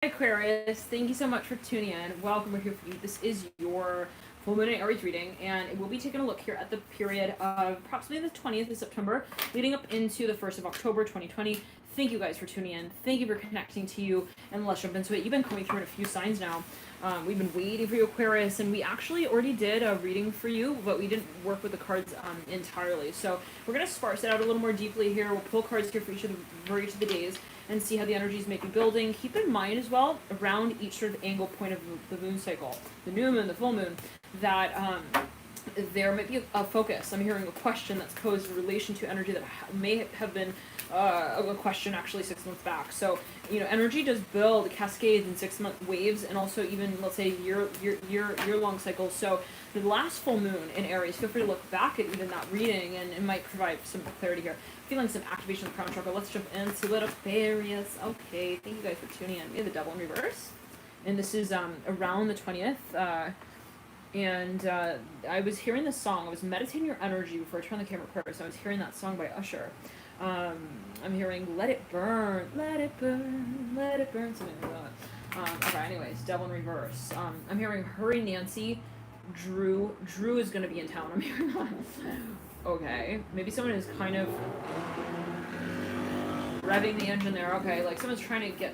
Aquarius, thank you so much for tuning in. Welcome, we're here for you. This is your Full Moon Aries reading, and we'll be taking a look here at the period of approximately the 20th of September, leading up into the 1st of October 2020. Thank you guys for tuning in. Thank you for connecting to you, and let's jump into it. You've been coming through in a few signs now. We've been waiting for you, Aquarius, and we actually already did a reading for you, but we didn't work with the cards entirely. So we're going to sparse it out a little more deeply here. We'll pull cards here for each of the days and see how the energies may be building. Keep in mind as well, around each sort of angle point of the moon cycle, the new moon, the full moon, that there might be a focus. I'm hearing a question that's posed in relation to energy that may have been a question actually 6 months back. So, energy does build cascades in 6-month waves, and also even, let's say, year-long cycles. So the last full moon in Aries, feel free to look back at even that reading, and it might provide some clarity here. Feeling some activation of the crown chakra. Let's jump into it, Aquarius. Okay, thank you guys for tuning in. We have the Devil in reverse, and this is around the 20th. I was hearing this song. I was meditating your energy before I turned the camera first. I was hearing that song by Usher. I'm hearing "Let It Burn, Let It Burn, Let It Burn," something like that. Okay, anyways, Devil in reverse. I'm hearing "Hurry, Nancy." Drew is gonna be in town. I'm hearing that. Okay, maybe someone is kind of revving the engine there. Okay, like someone's trying to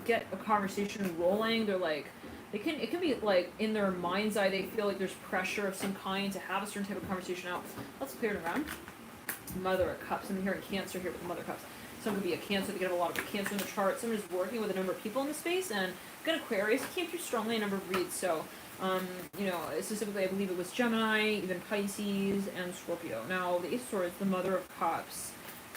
get a conversation rolling. They're like, it can be like in their mind's eye they feel like there's pressure of some kind to have a certain type of conversation out. Let's clear it around. Mother of Cups. I'm hearing Cancer here with the Mother of Cups. Someone could be a Cancer. They could have a lot of Cancer in the chart. Someone is working with a number of people in the space, and good Aquarius came through strongly a number of reads. So, specifically, I believe it was Gemini, even Pisces, and Scorpio. Now, the Ace of Swords, the Mother of Cups,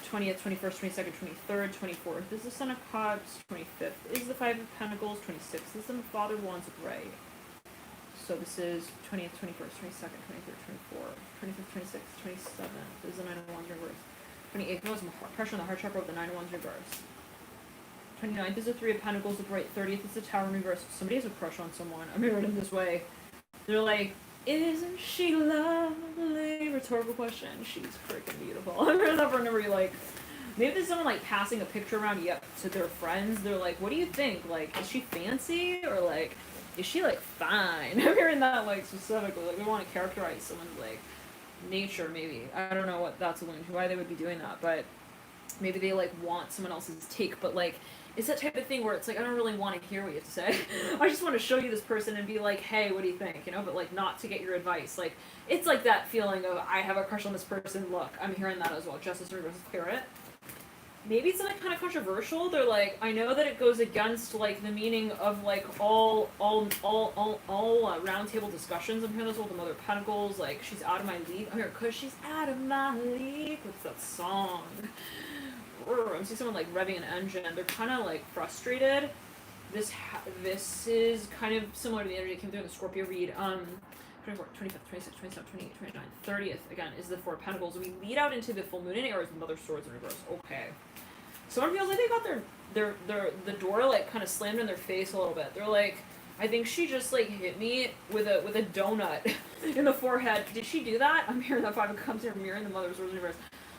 20th, 21st, 22nd, 23rd, 24th is the Son of Cups, 25th is the Five of Pentacles, 26th is the Father of Wands with Ray. So this is 20th, 21st, 22nd, 23rd, 24th, 25th, 26th, 27th is the Nine of Wands reverse. 28th was pressure on the heart chakra with the Nine of Wands reverse. 29th is the Three of Pentacles with right. 30th is the Tower in reverse. Somebody has a crush on someone. I'm hearing it this way. They're like, isn't she lovely? Rhetorical question. She's freaking beautiful. I'm hearing that for a number of like, maybe there's someone like passing a picture around to their friends. They're like, what do you think? Like, is she fancy? Or like, is she like fine? I'm hearing that like specifically. Like, they want to characterize someone's like nature maybe. I don't know what that's alluding to, why they would be doing that, but maybe they like want someone else's take, but like, it's that type of thing where it's like, I don't really want to hear what you have to say. I just want to show you this person and be like, hey, what do you think? But like not to get your advice. Like, it's like that feeling of, I have a crush on this person, look. I'm hearing that as well. Justice reverse, clear it. Maybe it's something kind of controversial. They're like, I know that it goes against like the meaning of like all round table discussions. I'm hearing this with the Mother of Pentacles, like she's out of my league. I'm here because she's out of my league. What's that song? I see someone like revving an engine. They're kind of like frustrated. This is kind of similar to the energy that came through in the Scorpio read. 24th, 25th, 26th, 27th, 28th, 29th, 30th, again, is the Four of Pentacles. We lead out into the full moon in Aries with Mother of Swords in reverse. Okay. Someone feels like they got the door like kind of slammed in their face a little bit. They're like, I think she just like hit me with a donut in the forehead. Did she do that? I'm hearing that Five of Cups here, mirroring the Mother of Swords in reverse.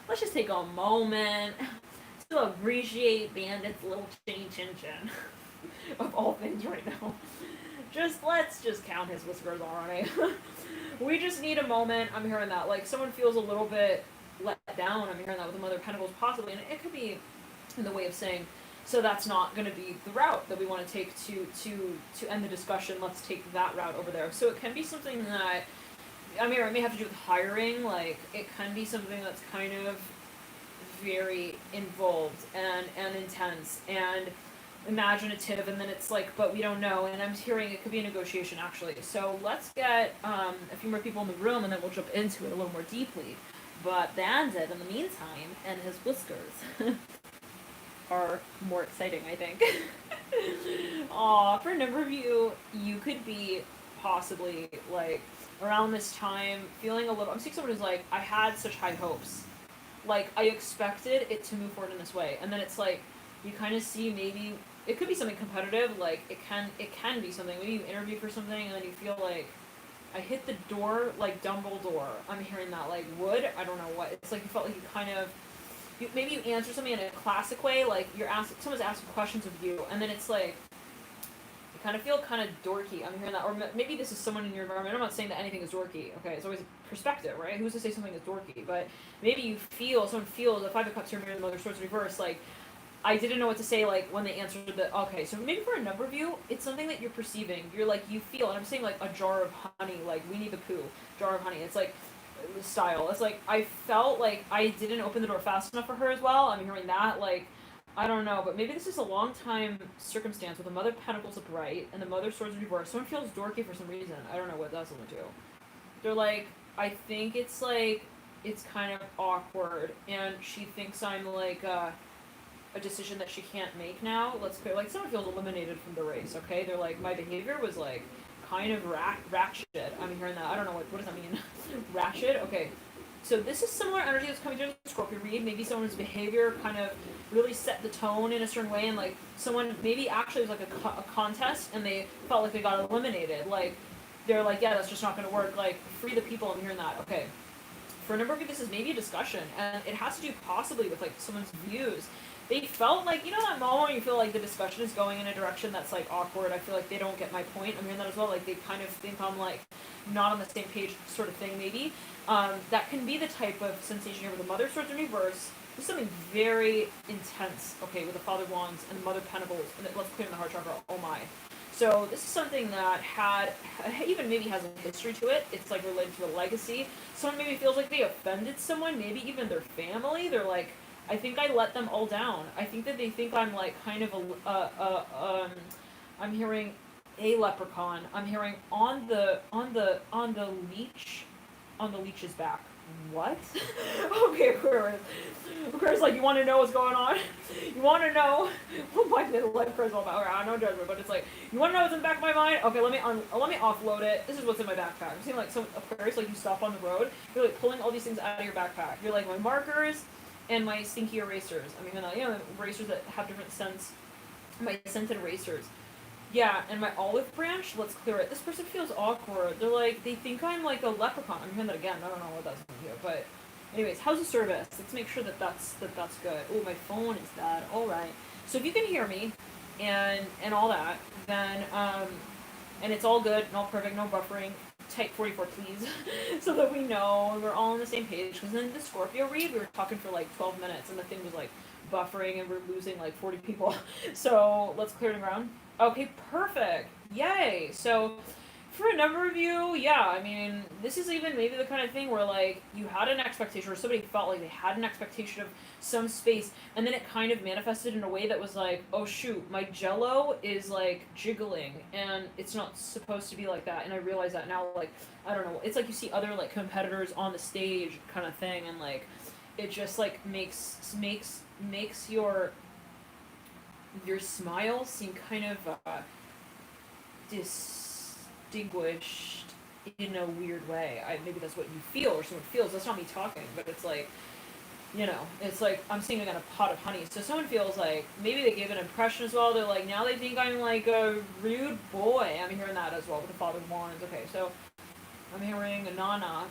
Let's just take a moment to appreciate Bandit's little chinny chin chin of all things right now. Let's just count his whiskers already. We just need a moment. I'm hearing that. Like, someone feels a little bit let down. I'm hearing that with the Mother of Pentacles possibly. And it could be in the way of saying, so that's not going to be the route that we want to take to end the discussion. Let's take that route over there. So it can be something that, it may have to do with hiring. Like, it can be something that's kind of very involved and intense and imaginative, and then it's like, but we don't know, and I'm hearing it could be a negotiation actually. So let's get a few more people in the room and then we'll jump into it a little more deeply. But Bandit, in the meantime, and his whiskers are more exciting, I think. Aw, for a number of you, you could be possibly like around this time feeling a little, I'm seeing someone who's like, I had such high hopes. Like, I expected it to move forward in this way, and then it's like, you kind of see maybe, it could be something competitive, like, it can be something, maybe you interview for something, and then you feel like, I hit the door like Dumbledore. I'm hearing that, like, wood, I don't know what, it's like you felt like you kind of, maybe you answer something in a classic way, like, someone's asking questions of you, and then it's like, You kind of feel kind of dorky. I'm hearing that. Or maybe this is someone in your environment. I'm not saying that anything is dorky. Okay, it's always perspective, right? Who's to say something is dorky? But maybe someone feels the Five of Cups here, the Mother of Swords reverse, like, I didn't know what to say, like, when they answered the, okay, so maybe for a number of you, it's something that you're perceiving. You're like, you feel, and I'm saying, like, a jar of honey, like, Winnie the Pooh, jar of honey. It's like, style. It's like, I felt like I didn't open the door fast enough for her as well. I'm hearing that, like, I don't know, but maybe this is a long time circumstance with the Mother of Pentacles upright and the Mother of Swords reversed. Someone feels dorky for some reason. I don't know what that's going to do. They're like, I think it's like, it's kind of awkward, and she thinks I'm like a decision that she can't make now. Let's clear, like, someone feels eliminated from the race, okay? They're like, my behavior was like kind of ratchet. I'm hearing that. I don't know, what does that mean? Ratchet? Okay. So this is similar energy that's coming through the Scorpio read. Maybe someone's behavior kind of really set the tone in a certain way, and like someone maybe actually was like a contest and they felt like they got eliminated. Like they're like, yeah, that's just not going to work. Like, free the people. I'm hearing that. Okay. For a number of you, this is maybe a discussion, and it has to do possibly with like someone's views. They felt like, you know, that moment you feel like the discussion is going in a direction that's like awkward. I feel like they don't get my point. I'm hearing that as well. Like they kind of think I'm like not on the same page, sort of thing. Maybe that can be the type of sensation here with the Mother of Swords in reverse. This is something very intense. Okay, with the Father of Wands and the Mother of Pentacles, and let's clear in the heart chakra. Oh my. So this is something that even maybe has a history to it. It's like related to a legacy. Someone maybe feels like they offended someone, maybe even their family. They're like, I think I let them all down. I think that they think I'm like kind of I'm hearing a leprechaun. I'm hearing on the leech's back. What? Okay, Aquarius, like, you want to know what's going on? You want to know what my midlife crisis is all about? I know judgment, but it's like, you want to know what's in the back of my mind? Okay, let me offload it. This is what's in my backpack. I'm seeing like some Aquarius, like you stop on the road, you're like pulling all these things out of your backpack. You're like, my markers and my stinky erasers. I mean, you know, erasers that have different scents. My scented erasers. Yeah, and my olive branch, let's clear it. This person feels awkward. They're like, they think I'm like a leprechaun. I'm hearing that again. I don't know what that's going to do. But anyways, how's the service? Let's make sure that that's good. Oh, my phone is dead. All right. So if you can hear me and all that, then, and it's all good and all perfect, no buffering, type 44, please, so that we know we're all on the same page. Because in the Scorpio read, we were talking for like 12 minutes, and the thing was like buffering, and we're losing like 40 people. So let's clear the ground. Okay, perfect. Yay. So for a number of you, yeah, I mean, this is even maybe the kind of thing where like you had an expectation, or somebody felt like they had an expectation of some space, and then it kind of manifested in a way that was like, oh shoot, my jello is like jiggling, and it's not supposed to be like that. And I realize that now. Like, I don't know, it's like you see other like competitors on the stage kind of thing, and like it just like makes your smile seem kind of distinguished in a weird way. Maybe that's what you feel, or someone feels. That's not me talking, but it's like, you know, it's like I'm seeing like a pot of honey. So someone feels like maybe they gave an impression as well. They're like, now they think I'm like a rude boy. I'm hearing that as well with the Father of Wands. Okay, so I'm hearing a Nana.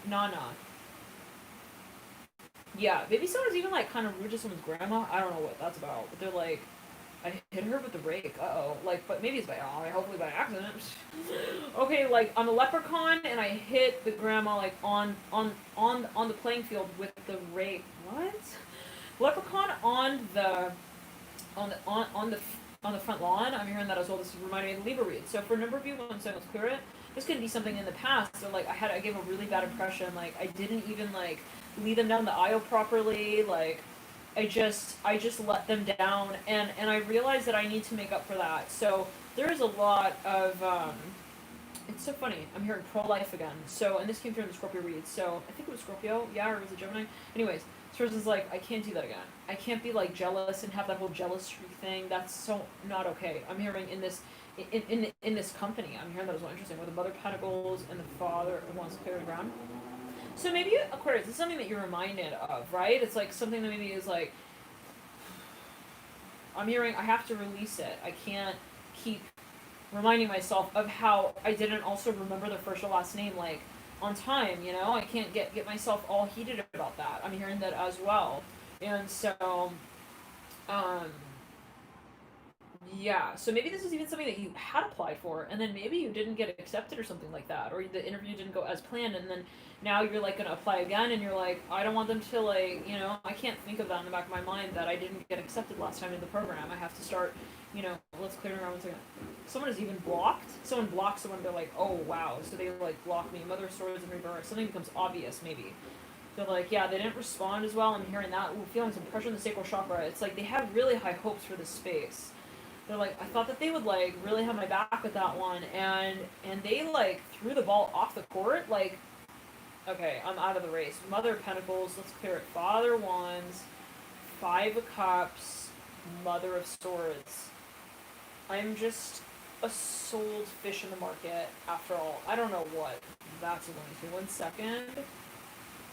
Yeah, maybe someone's even like kind of rude to someone's grandma. I don't know what that's about, but they're like, I hit her with the rake. Uh-oh. Like, but maybe it's hopefully by accident. Okay, like, I'm a leprechaun, and I hit the grandma, like, on the playing field with the rake. What? Leprechaun on the front lawn. I'm hearing that as well. This is reminding me of the Libra read. So for a number of you, one second, let's clear it. This could be something in the past. So, like, I gave a really bad impression. Like, I didn't even, like, lead them down the aisle properly. Like, I just let them down, and I realized that I need to make up for that. So there is a lot of it's so funny. I'm hearing pro-life again. So, and this came through in the Scorpio read. So I think it was Scorpio, yeah, or was it Gemini? Anyways, this person's like, I can't do that again. I can't be like jealous and have that whole jealous streak thing. That's so not okay. I'm hearing in this company. I'm hearing that as well interesting with the Mother of Pentacles and the Father of Wands clear the ground. So maybe, Aquarius, it's something that you're reminded of, right? It's like something that maybe is like, I'm hearing I have to release it. I can't keep reminding myself of how I didn't also remember the first or last name, like, on time, you know? I can't get myself all heated about that. I'm hearing that as well. And so, Yeah, so maybe this is even something that you had applied for, and then maybe you didn't get accepted or something like that, or the interview didn't go as planned, and then now you're like gonna apply again, and you're like, I don't want them to like, I can't think of that in the back of my mind that I didn't get accepted last time in the program. I have to start, let's clear it around 1 second. Someone is even blocked. Someone blocks someone. They're like, oh wow, so they like block me. Mother of Swords in reverse. Something becomes obvious maybe. They're like, yeah, they didn't respond as well. I'm hearing that. Ooh, feeling some pressure in the sacral chakra. It's like they have really high hopes for this space. They're like, I thought that they would like really have my back with that one, and they like threw the ball off the court. Like, okay, I'm out of the race. Mother of Pentacles, let's clear it. Father of Wands, Five of Cups, Mother of Swords. I'm just a sold fish in the market after all. I don't know what that's going to. 1 second.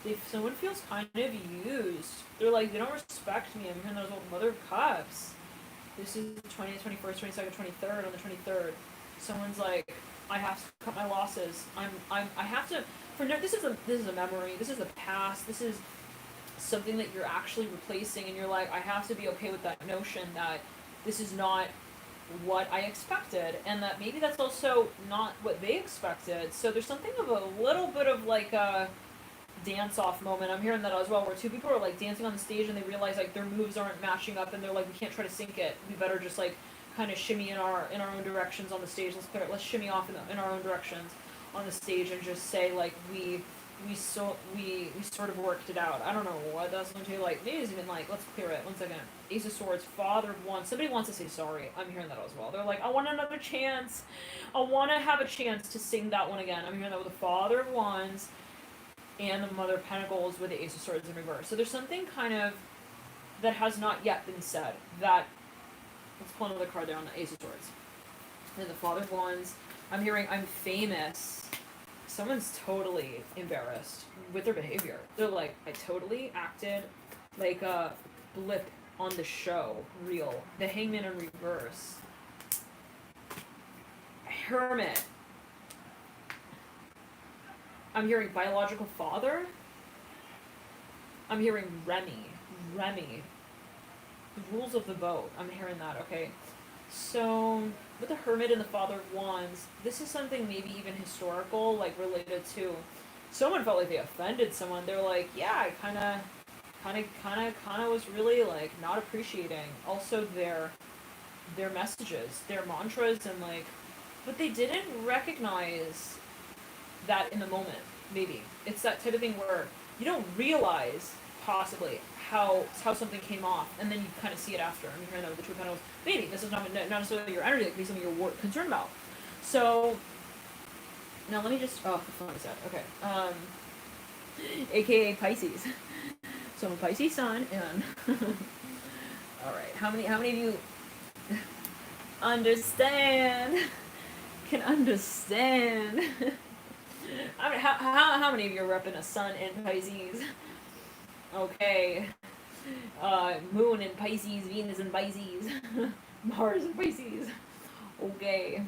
If someone feels kind of used, they're like, they don't respect me. I'm hearing those old Mother of Cups. This is the 20th, 21st, 22nd, 23rd. On the 23rd, someone's like, I have to cut my losses. I have to. This is a memory. This is the past. This is something that you're actually replacing, and you're like, I have to be okay with that notion that this is not what I expected, and that maybe that's also not what they expected. So there's something of a little bit of like a dance-off moment. I'm hearing that as well, where two people are like dancing on the stage and they realize like their moves aren't matching up, and they're like, we can't try to sync it. We better just like kind of shimmy in our own directions on the stage. Let's shimmy off in our own directions on the stage and just say like we sort of worked it out. I don't know what that's going to be like. Maybe it's even like, let's clear it. 1 second. Ace of Swords, Father of Wands. Somebody wants to say sorry. I'm hearing that as well. They're like, I want another chance. I want to have a chance to sing that one again. I'm hearing that with the Father of Wands and the Mother of Pentacles with the Ace of Swords in reverse. So there's something kind of that has not yet been said. That, let's pull another card there on the Ace of Swords. And the Father of Wands, I'm hearing, I'm famous. Someone's totally embarrassed with their behavior. They're like, I totally acted like a blip on the show, real. The Hangman in reverse. Hermit. I'm hearing biological father. I'm hearing Remy. The rules of the boat. I'm hearing that, okay. So, with the Hermit and the Father of Wands, this is something maybe even historical, like related to someone felt like they offended someone. They're like, yeah, I kind of was really like not appreciating also their messages, their mantras, and like, but they didn't recognize that in the moment. Maybe it's that type of thing where you don't realize possibly how something came off, and then you kind of see it after. I'm hearing that with the Two of Pentacles. Maybe this is not necessarily your energy, it could be something you're concerned about. So now let me just the phone is that okay. AKA Pisces. So I'm a Pisces sun, and all right. How many of you understand? Can understand? I mean, how many of you are repping a sun in Pisces? Okay. Moon in Pisces, Venus in Pisces, Mars in Pisces. Okay.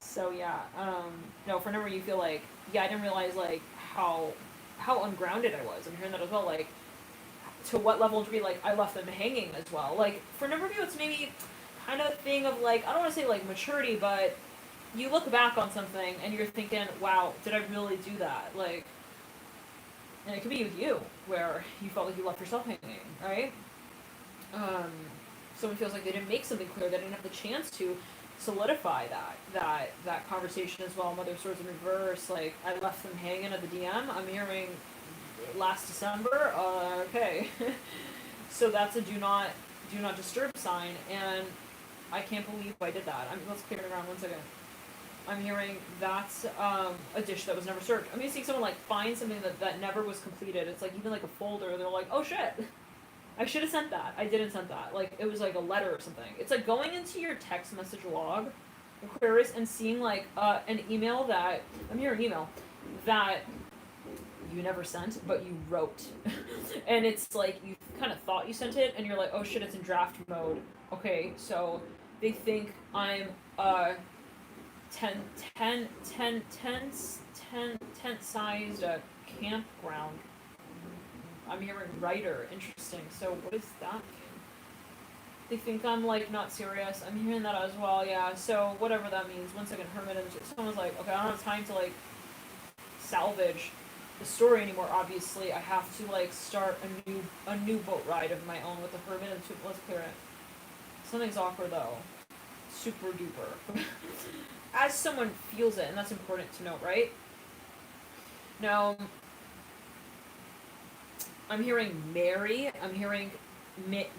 So yeah, no, for a number you feel like, yeah, I didn't realize like how ungrounded I was. I'm hearing that as well, like to what level and degree like I left them hanging as well. Like for a number of you it's maybe kind of a thing of like, I don't want to say like maturity, but you look back on something and you're thinking, wow, did I really do that? Like, and it could be with you, where you felt like you left yourself hanging, right? Someone feels like they didn't make something clear, they didn't have the chance to solidify that conversation as well. Mother of Swords in reverse, like, I left them hanging at the DM. I'm hearing last December, okay. So that's a do not disturb sign, and I can't believe I did that. Let's clear it around 1 second. I'm hearing that's a dish that was never served. I'm seeing someone like find something that never was completed. It's like even like a folder. They're like, oh shit, I should have sent that. I didn't send that. Like it was like a letter or something. It's like going into your text message log, Aquarius, and seeing like an email that I'm hearing email that you never sent, but you wrote, and it's like you kind of thought you sent it, and you're like, oh shit, it's in draft mode. Okay, so they think I'm tent sized campground. I'm hearing writer. Interesting. So what is that? They think I'm, like, not serious. I'm hearing that as well, yeah. So, whatever that means. 1 second, Hermit, and someone's like, okay, I don't have time to, like, salvage the story anymore, obviously. I have to, like, start a new boat ride of my own with the Hermit and the let's clear it. Something's awkward, though. Super duper. As someone feels it, and that's important to note, right? Now, I'm hearing Mary. I'm hearing Marin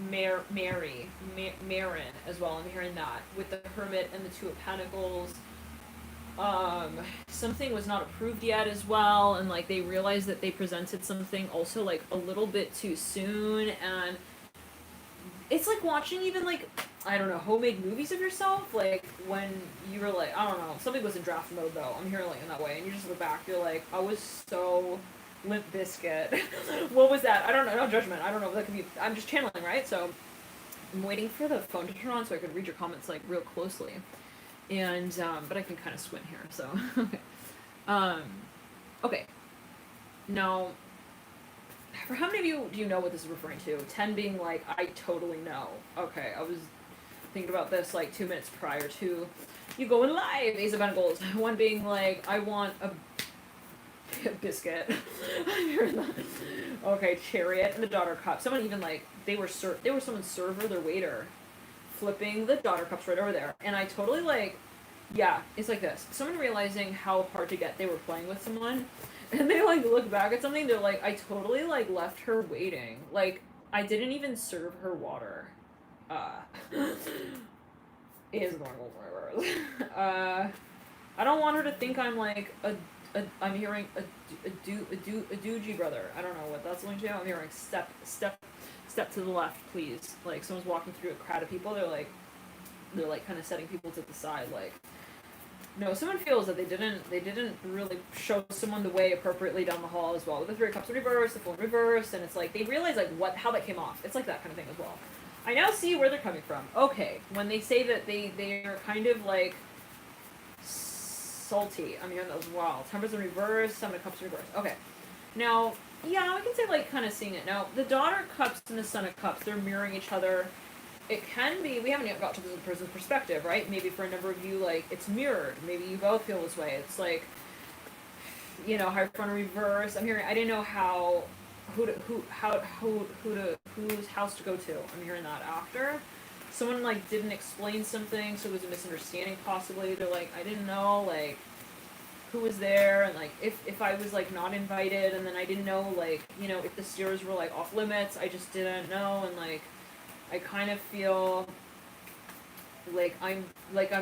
as well. I'm hearing that with the Hermit and the Two of Pentacles. Something was not approved yet as well, and like they realized that they presented something also like a little bit too soon, and it's like watching even like, I don't know, homemade movies of yourself, like when you were like, I don't know, something was in draft mode though, I'm hearing like in that way, and you just look back, you're like, I was so Limp Bizkit. What was that? I don't know, no judgment, I don't know, that could be, I'm just channeling, right? So I'm waiting for the phone to turn on so I could read your comments like real closely. And, but I can kind of swim here, so, okay. Okay. Now, for how many of you do you know what this is referring to? 10 being like, I totally know. Okay, I was thinking about this like 2 minutes prior to you going live, Ace of Pentacles. 1 being like, I want a biscuit. Okay, Chariot and the Daughter Cup. Someone even like, they were someone's server, their waiter, flipping the Daughter Cups right over there. And I totally like, yeah, it's like this. Someone realizing how hard to get they were playing with someone, and they like look back at something, they're like, I totally like left her waiting. Like, I didn't even serve her water. Is normal reverse. I don't want her to think I'm like I'm hearing a doogie brother. I don't know what that's linked to. I'm hearing step to the left, please. Like someone's walking through a crowd of people. They're like kind of setting people to the side. Like, no, someone feels that they didn't really show someone the way appropriately down the hall as well. With the 3 of Cups in reverse, the Fool in reverse, and it's like they realize like how that came off. It's like that kind of thing as well. I now see where they're coming from. Okay, when they say that they are kind of like salty. I'm hearing that as well. Temperance in reverse, 7 of Cups in reverse. Okay, now. Yeah, I can say, like, kind of seeing it. Now, the Daughter Cups and the Son of Cups, they're mirroring each other. It can be, we haven't yet got to the person's perspective, right? Maybe for a number of you, like, it's mirrored. Maybe you both feel this way. It's like, you know, Hierophant in reverse. I'm hearing, I didn't know whose house to go to. I'm hearing that after. Someone, like, didn't explain something, so there was a misunderstanding possibly. They're like, I didn't know, like, who was there, and like if I was like not invited, and then I didn't know, like, you know, if the steers were like off limits, I just didn't know, and like I kind of feel like I'm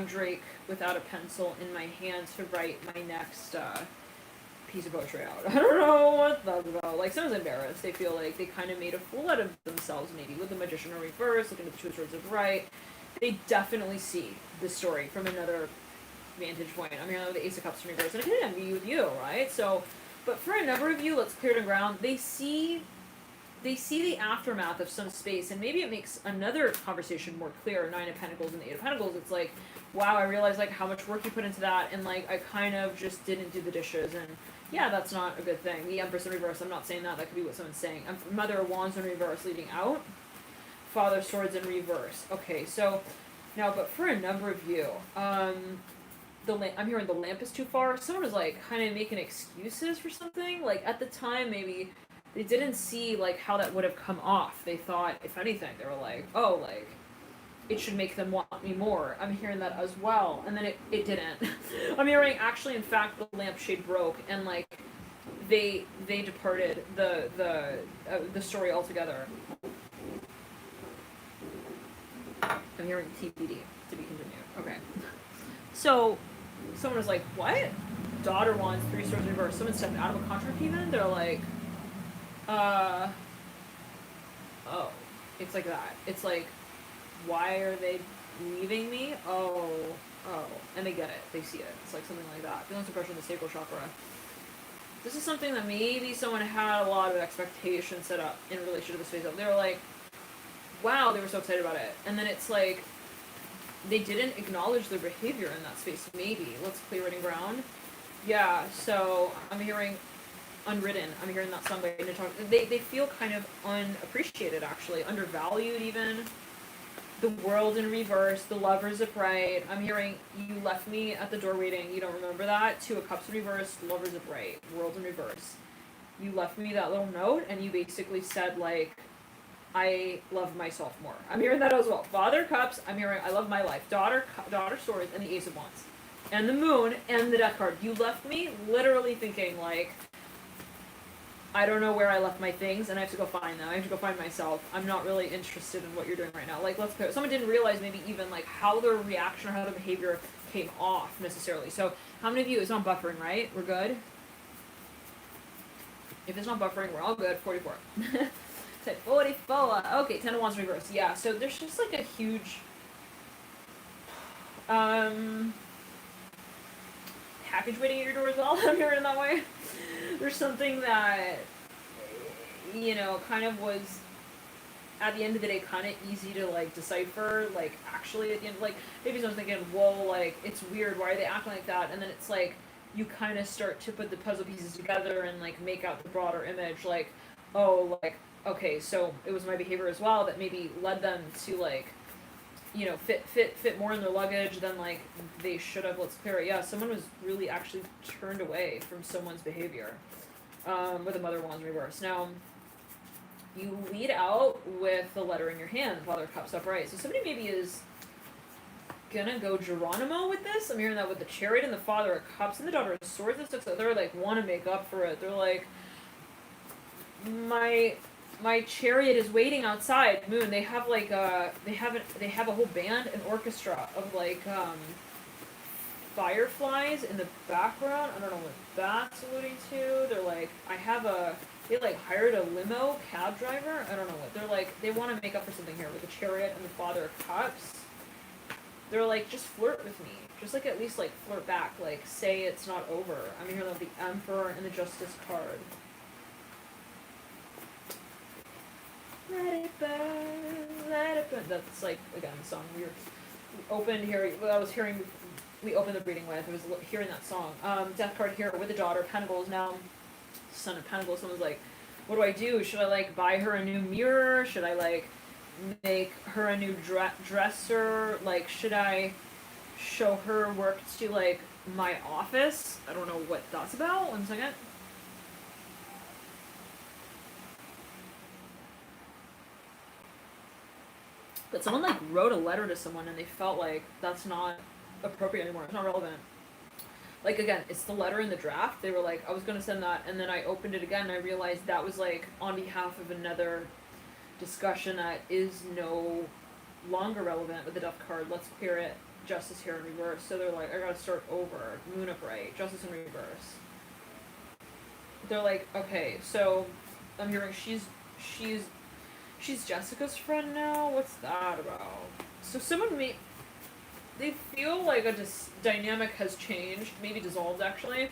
Drake without a pencil in my hand to write my next piece of poetry out. I don't know what that's about. Like, someone's embarrassed. They feel like they kind of made a fool out of themselves, maybe with the Magician in reverse, looking at the 2 of Swords of right. They definitely see the story from another vantage point. I mean, I know the Ace of Cups in reverse, and it can be with you, right? So, but for a number of you, let's clear the ground. They see the aftermath of some space, and maybe it makes another conversation more clear. 9 of Pentacles and the 8 of Pentacles. It's like, wow, I realized like how much work you put into that, and like I kind of just didn't do the dishes, and yeah, that's not a good thing. The Empress in reverse. I'm not saying that. That could be what someone's saying. Mother of Wands in reverse, leading out. Father of Swords in reverse. Okay, so now, but for a number of you, I'm hearing the lamp is too far. Someone was like kind of making excuses for something. Like at the time, maybe they didn't see like how that would have come off. They thought, if anything, they were like, oh, like it should make them want me more. I'm hearing that as well, and then it didn't. I'm hearing actually, in fact, the lampshade broke, and like they departed the story altogether. I'm hearing TBD, to be continued. Okay, so. Someone was like, what? Daughter Wands, 3 Swords reverse. Someone stepped out of a contract even? They're like, oh. It's like that. It's like, why are they leaving me? Oh. And they get it. They see it. It's like something like that. Feeling some pressure in the sacral chakra. This is something that maybe someone had a lot of expectations set up in relation to this phase up. They were like, wow, they were so excited about it. And then it's like, they didn't acknowledge their behavior in that space, maybe. Let's clear it in ground. Yeah, so I'm hearing Unwritten. I'm hearing that song by Natasha. They feel kind of unappreciated, actually. Undervalued, even. The World in reverse, the Lovers upright. I'm hearing you left me at the door waiting. You don't remember that? Two of Cups in reverse, Lovers upright, World in reverse. You left me that little note, and you basically said, like, I love myself more. I'm hearing that as well. Father Cups, I'm hearing I love my life. Daughter Swords, and the Ace of Wands. And the Moon, and the Death card. You left me literally thinking, like, I don't know where I left my things, and I have to go find them. I have to go find myself. I'm not really interested in what you're doing right now. Like, let's go. Someone didn't realize maybe even, like, how their reaction or how their behavior came off, necessarily. So, how many of you, it's not buffering, right? We're good? If it's not buffering, we're all good. 44. Say 44. Okay, 10 of Wands reverse. Yeah, so there's just, like, a huge, package waiting at your door as well. I'm hearing it that way. There's something that, you know, kind of was, at the end of the day, kind of easy to, like, decipher, like, actually, at the end, like, maybe someone's thinking, whoa, like, it's weird, why are they acting like that? And then it's, like, you kind of start to put the puzzle pieces together and, like, make out the broader image, like, oh, like, okay, so it was my behavior as well that maybe led them to, like, you know, fit more in their luggage than, like, they should have. Let's clear it. Yeah, someone was really actually turned away from someone's behavior, with the Mother of Wands reverse. Now, you lead out with the letter in your hand, Father of Cups upright. So somebody maybe is gonna go Geronimo with this. I'm hearing that with the Chariot and the Father of Cups and the Daughter of Swords and stuff. So they're, like, want to make up for it. They're like, my chariot is waiting outside. Moon. They have, like, they have a whole band, an orchestra of, like, fireflies in the background. I don't know what that's alluding to. They're like, they, like, hired a limo cab driver. I don't know what. They're like, they want to make up for something here with the Chariot and the Father of Cups. They're like, just flirt with me. Just, like, at least, like, flirt back. Like, say it's not over. I'm hearing the Emperor and the Justice card. Let it burn, let it burn. That's, like, again, the song we opened here. What I was hearing, we opened the reading with. I was hearing that song. Death card here with the Daughter of Pentacles. Now, Son of Pentacles. Someone's like, what do I do? Should I, like, buy her a new mirror? Should I, like, make her a new dresser? Like, should I show her work to, like, my office? I don't know what that's about. 1 second. But someone, like, wrote a letter to someone and they felt like that's not appropriate anymore. It's not relevant. Like, again, it's the letter in the draft. They were like, I was going to send that, and then I opened it again and I realized that was, like, on behalf of another discussion that is no longer relevant with the Death card. Let's clear it. Justice here in reverse. So they're like, I gotta start over. Moon upright. Justice in reverse. They're like, okay, so I'm hearing she's Jessica's friend now? What's that about? So someone they feel like a dynamic has changed, maybe dissolved actually.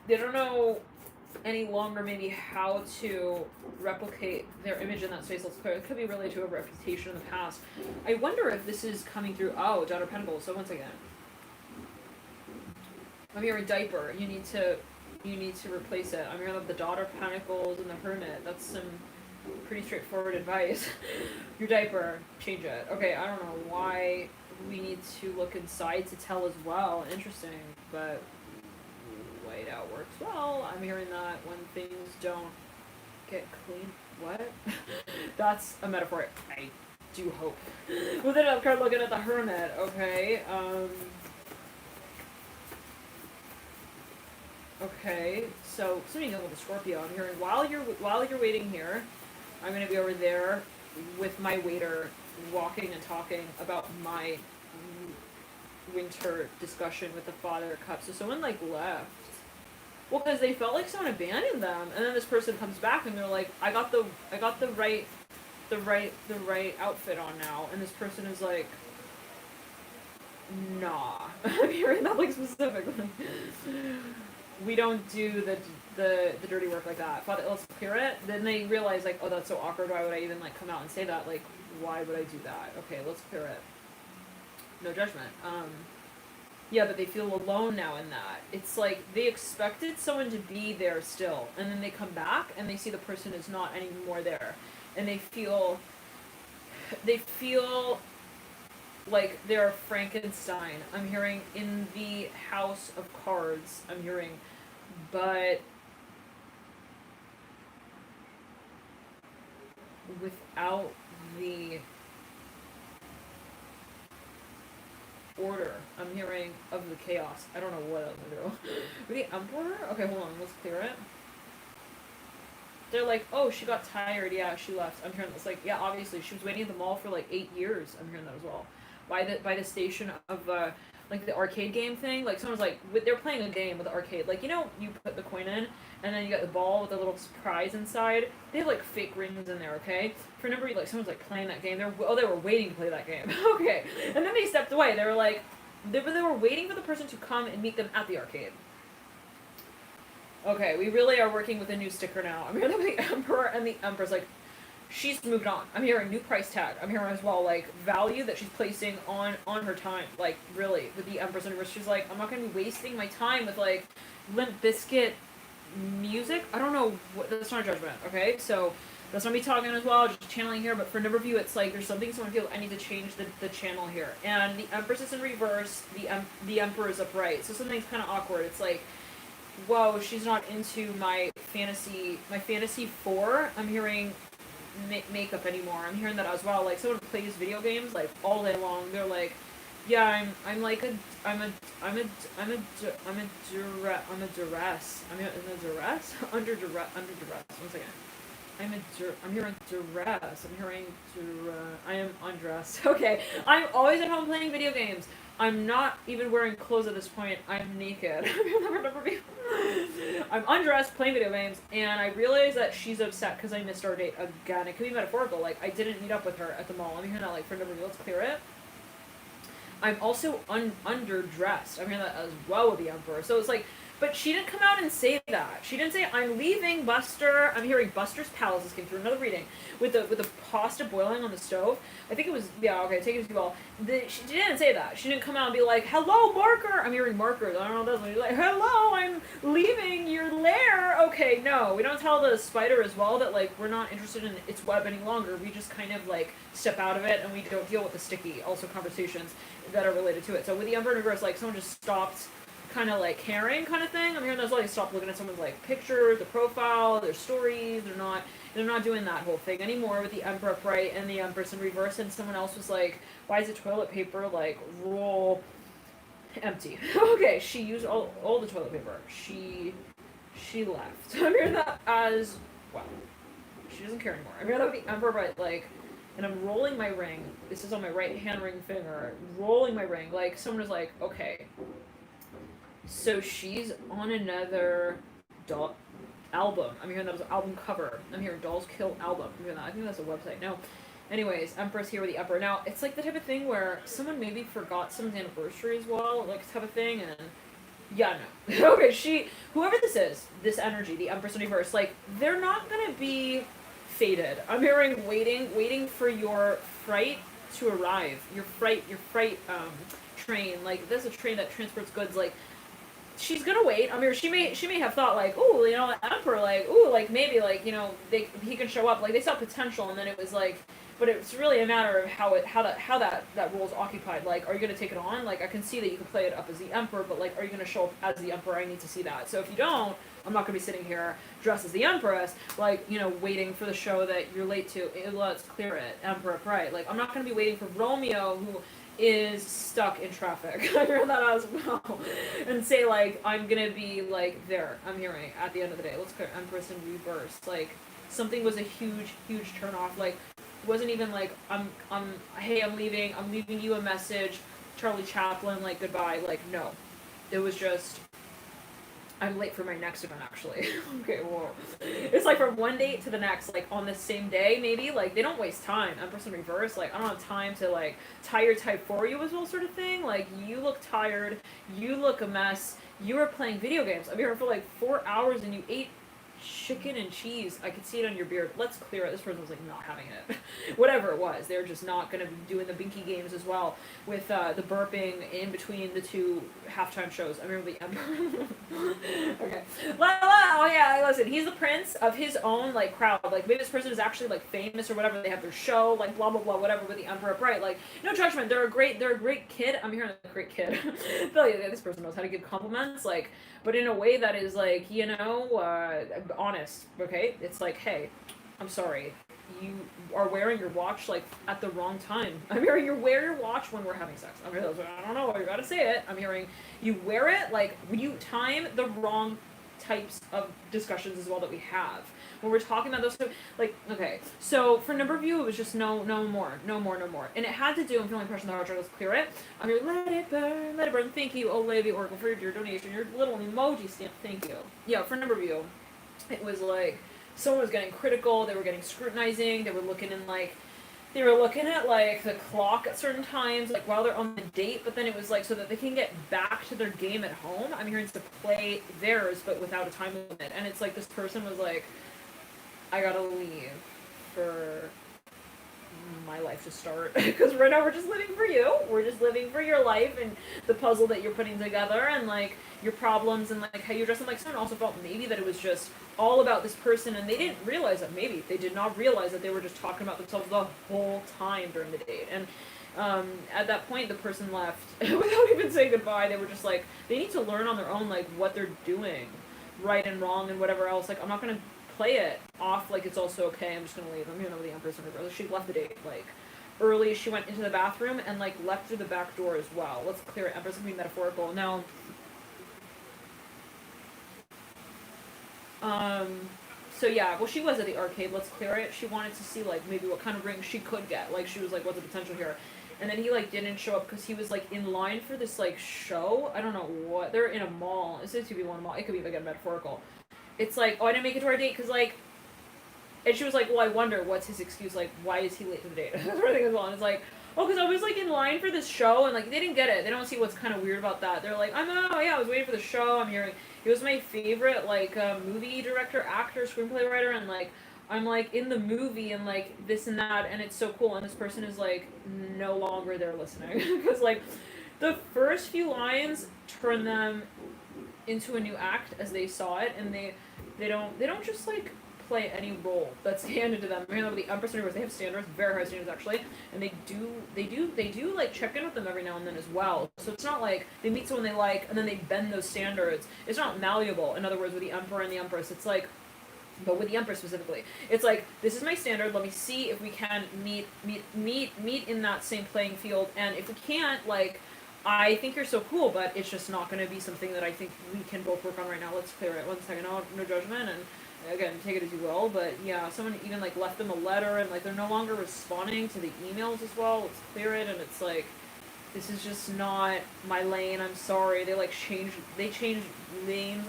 They don't know any longer maybe how to replicate their image in that space. Let's clear. It could be related to a reputation in the past. I wonder if this is coming through. Oh, Daughter of Pentacles. So once again, I'm hearing diaper. You need to replace it. I'm hearing the Daughter of Pentacles and the Hermit. That's some pretty straightforward advice. Your diaper, change it. Okay, I don't know why we need to look inside to tell as well. Interesting, but white out works well. I'm hearing that when things don't get clean. What? That's a metaphor. I do hope. With another card looking at the Hermit. Okay. Okay. So something with the Scorpio. I'm hearing while you're waiting here, I'm gonna be over there with my waiter, walking and talking about my winter discussion with the Father of Cups. So someone, like, left. Well, because they felt like someone abandoned them, and then this person comes back and they're like, I got the right outfit on now, and this person is like, nah. I'm hearing that, like, specifically. We don't do the dirty work like that. Father, let's clear it. Then they realize, like, oh, that's so awkward. Why would I even, like, come out and say that? Like, why would I do that? Okay, let's clear it. No judgment. Yeah, but they feel alone now in that. It's like they expected someone to be there still, and then they come back and they see the person is not anymore there, and they feel they feel like they're Frankenstein. I'm hearing in the House of Cards. I'm hearing, but without the order. I'm hearing of the chaos. I don't know what else to do. With the Emperor? Okay, hold on. Let's clear it. They're like, oh, she got tired. Yeah, she left. I'm hearing this. Like, yeah, obviously, she was waiting at the mall for like 8 years. I'm hearing that as well. By the station of like the arcade game thing. Like someone's like, they're playing a game with the arcade. Like, you know, you put the coin in, and then you got the ball with the little prize inside. They have like fake rings in there. Okay, for a number, like someone's like playing that game. They were waiting to play that game. Okay, and then they stepped away. They were like, they were waiting for the person to come and meet them at the arcade. Okay, we really are working with a new sticker now. I'm hearing the Emperor and the Empress, like, she's moved on. I'm hearing new price tag. I'm hearing as well, like, value that she's placing on her time. Like, really, with the Empress and Empress, she's like, I'm not going to be wasting my time with, like, Limp Bizkit music. I don't know, that's not a judgment, okay? So, that's not me talking as well, just channeling here, but for a number of you, it's like, there's something someone feels, I need to change the channel here. And the Empress is in reverse, the Emperor is upright. So something's kind of awkward. It's like, whoa, she's not into my fantasy 4. I'm hearing makeup anymore. I'm hearing that as well. Like someone plays video games like all day long. They're like, yeah, I'm like I'm a duress. I'm in a duress under duress. One second. I'm hearing duress. I'm hearing I am undressed. Okay, I'm always at home playing video games. I'm not even wearing clothes at this point. I'm naked. I'm undressed, playing video games, and I realize that she's upset because I missed our date again. It could be metaphorical. Like, I didn't meet up with her at the mall. I'm hearing that, like, for number, let's clear it. I'm also underdressed. I'm hearing that as well with the Emperor. So it's like, but she didn't come out and say that. She didn't say, I'm leaving Buster. I'm hearing Buster's Palaces came through another reading with the pasta boiling on the stove. I think it was, yeah, okay, take it as you will. She didn't say that. She didn't come out and be like, hello, Marker. I'm hearing Markers. I don't know what that's like, hello, I'm leaving your lair. Okay, no, we don't tell the spider as well that, like, we're not interested in its web any longer. We just kind of, like, step out of it and we don't deal with the sticky, also conversations that are related to it. So with the Emperor in reverse, like, someone just stopped kind of like caring kind of thing. I'm hearing those like stop looking at someone's like pictures, their profile, their stories. They're not doing that whole thing anymore with the Emperor upright and the Empress in reverse. And someone else was like, why is the toilet paper like roll empty? Okay, she used all the toilet paper. She left. I'm hearing that as wow. She doesn't care anymore. I'm hearing that with the Emperor upright, like, and I'm rolling my ring. This is on my right hand ring finger. Rolling my ring. Like someone was like, okay. So she's on another doll album. I'm hearing that was an album cover. I'm hearing Dolls Kill album. I'm hearing that. I think that's a website. No. Anyways, Empress here with the Emperor. Now, it's like the type of thing where someone maybe forgot someone's anniversary as well, like type of thing, and yeah, no. Okay, whoever this is, this energy, the Empress in reverse, like, they're not gonna be fated. I'm hearing waiting for your fright to arrive. Your fright train. Like, there's a train that transports goods, like, she's gonna wait. I mean, she may have thought like, ooh, you know, Emperor, like, ooh, like maybe like, you know, he can show up. Like they saw potential, and then it was like, but it's really a matter of how that role is occupied. Like, are you gonna take it on? Like, I can see that you can play it up as the Emperor, but like, are you gonna show up as the Emperor? I need to see that. So if you don't, I'm not gonna be sitting here dressed as the Empress, like, you know, waiting for the show that you're late to. Let's clear it, Emperor upright. Like, I'm not gonna be waiting for Romeo, who is stuck in traffic. I hear that as well. And say like, I'm gonna be like there. I'm hearing at the end of the day. Let's clear Empress in reverse. Like, something was a huge turn off. Like, it wasn't even like hey, I'm leaving you a message, Charlie Chaplin, like goodbye. Like, no. It was just, I'm late for my next event, actually. Okay, whoa. It's like from one date to the next, like on the same day, maybe. Like, they don't waste time. Empress in reverse, like, I don't have time to, like, tired type for you as well, sort of thing. Like, you look tired, you look a mess, you were playing video games. I'm here for like 4 hours and you ate chicken and cheese. I could see it on your beard. Let's clear it. This person was like not having it. Whatever it was, they're just not gonna be doing the binky games as well with the burping in between the two halftime shows. I remember the Emperor. Okay. Oh yeah, listen. He's the prince of his own like crowd. Like maybe this person is actually like famous or whatever. They have their show, like blah blah blah, whatever. With the Emperor upright, like no judgment. They're a great kid. I'm hearing a great kid. This person knows how to give compliments, like, but in a way that is like, you know, honest. Okay, it's like, hey, I'm sorry, you are wearing your watch like at the wrong time. I'm hearing you wear your watch when we're having sex. I'm hearing, I don't know, you gotta say it. I'm hearing you wear it like when you time the wrong types of discussions as well that we have when we're talking about those, like, okay, so for a number of you, it was just no more, and it had to do, I'm feeling pressure in the heart, let's clear it. I'm here, let it burn, thank you, Olivia Oracle, for your donation, your little emoji stamp, thank you. Yeah, for a number of you, it was like, someone was getting critical, they were getting scrutinizing, they were looking at like the clock at certain times, like while they're on the date, but then it was like so that they can get back to their game at home. I'm hearing to play theirs, but without a time limit. And it's like this person was like, I gotta leave for my life to start. Because right now we're just living for you. We're just living for your life and the puzzle that you're putting together and like your problems and like how you dress. And like someone also felt maybe that it was just all about this person and they didn't realize that, maybe they did not realize that they were just talking about themselves the whole time during the date. And at that point the person left without even saying goodbye. They were just like, they need to learn on their own like what they're doing, right and wrong and whatever else. Like I'm not gonna play it off like it's also okay. I'm just gonna leave. I'm gonna know the Empress and her. She left the date like early. She went into the bathroom and like left through the back door as well. Let's clear it. Empress can be metaphorical now. So yeah, well she was at the arcade. Let's clear it. She wanted to see like maybe what kind of ring she could get. Like she was like, what's the potential here? And then he like didn't show up because he was like in line for this like show. I don't know what. They're in a mall. It says to be one mall. It could be again metaphorical. It's like, oh, I didn't make it to our date because like, and she was like, well, I wonder what's his excuse, like why is he late to the date? That's what I think as well. And it's like, oh, because I was like in line for this show and like they didn't get it. They don't see what's kind of weird about that. They're like, I was waiting for the show. I'm hearing he was my favorite like movie director, actor, screenplay writer, and like I'm like in the movie and like this and that, and it's so cool. And this person is like no longer there listening because like the first few lines turn them into a new act as they saw it, and they don't just like play any role that's handed to them. I mean, the Empress Universe, they have standards, very high standards actually, and they do like check in with them every now and then as well. So it's not like they meet someone they like and then they bend those standards. It's not malleable. In other words, with the Emperor and the Empress, it's like, but with the Empress specifically, it's like, this is my standard. Let me see if we can meet in that same playing field, and if we can't, like, I think you're so cool, but it's just not going to be something that I think we can both work on right now. Let's clear it. 1 second. No judgment, and again, take it as you will. But yeah, someone even like left them a letter, and like they're no longer responding to the emails as well. Let's clear it, and it's like, this is just not my lane. I'm sorry. They like change names.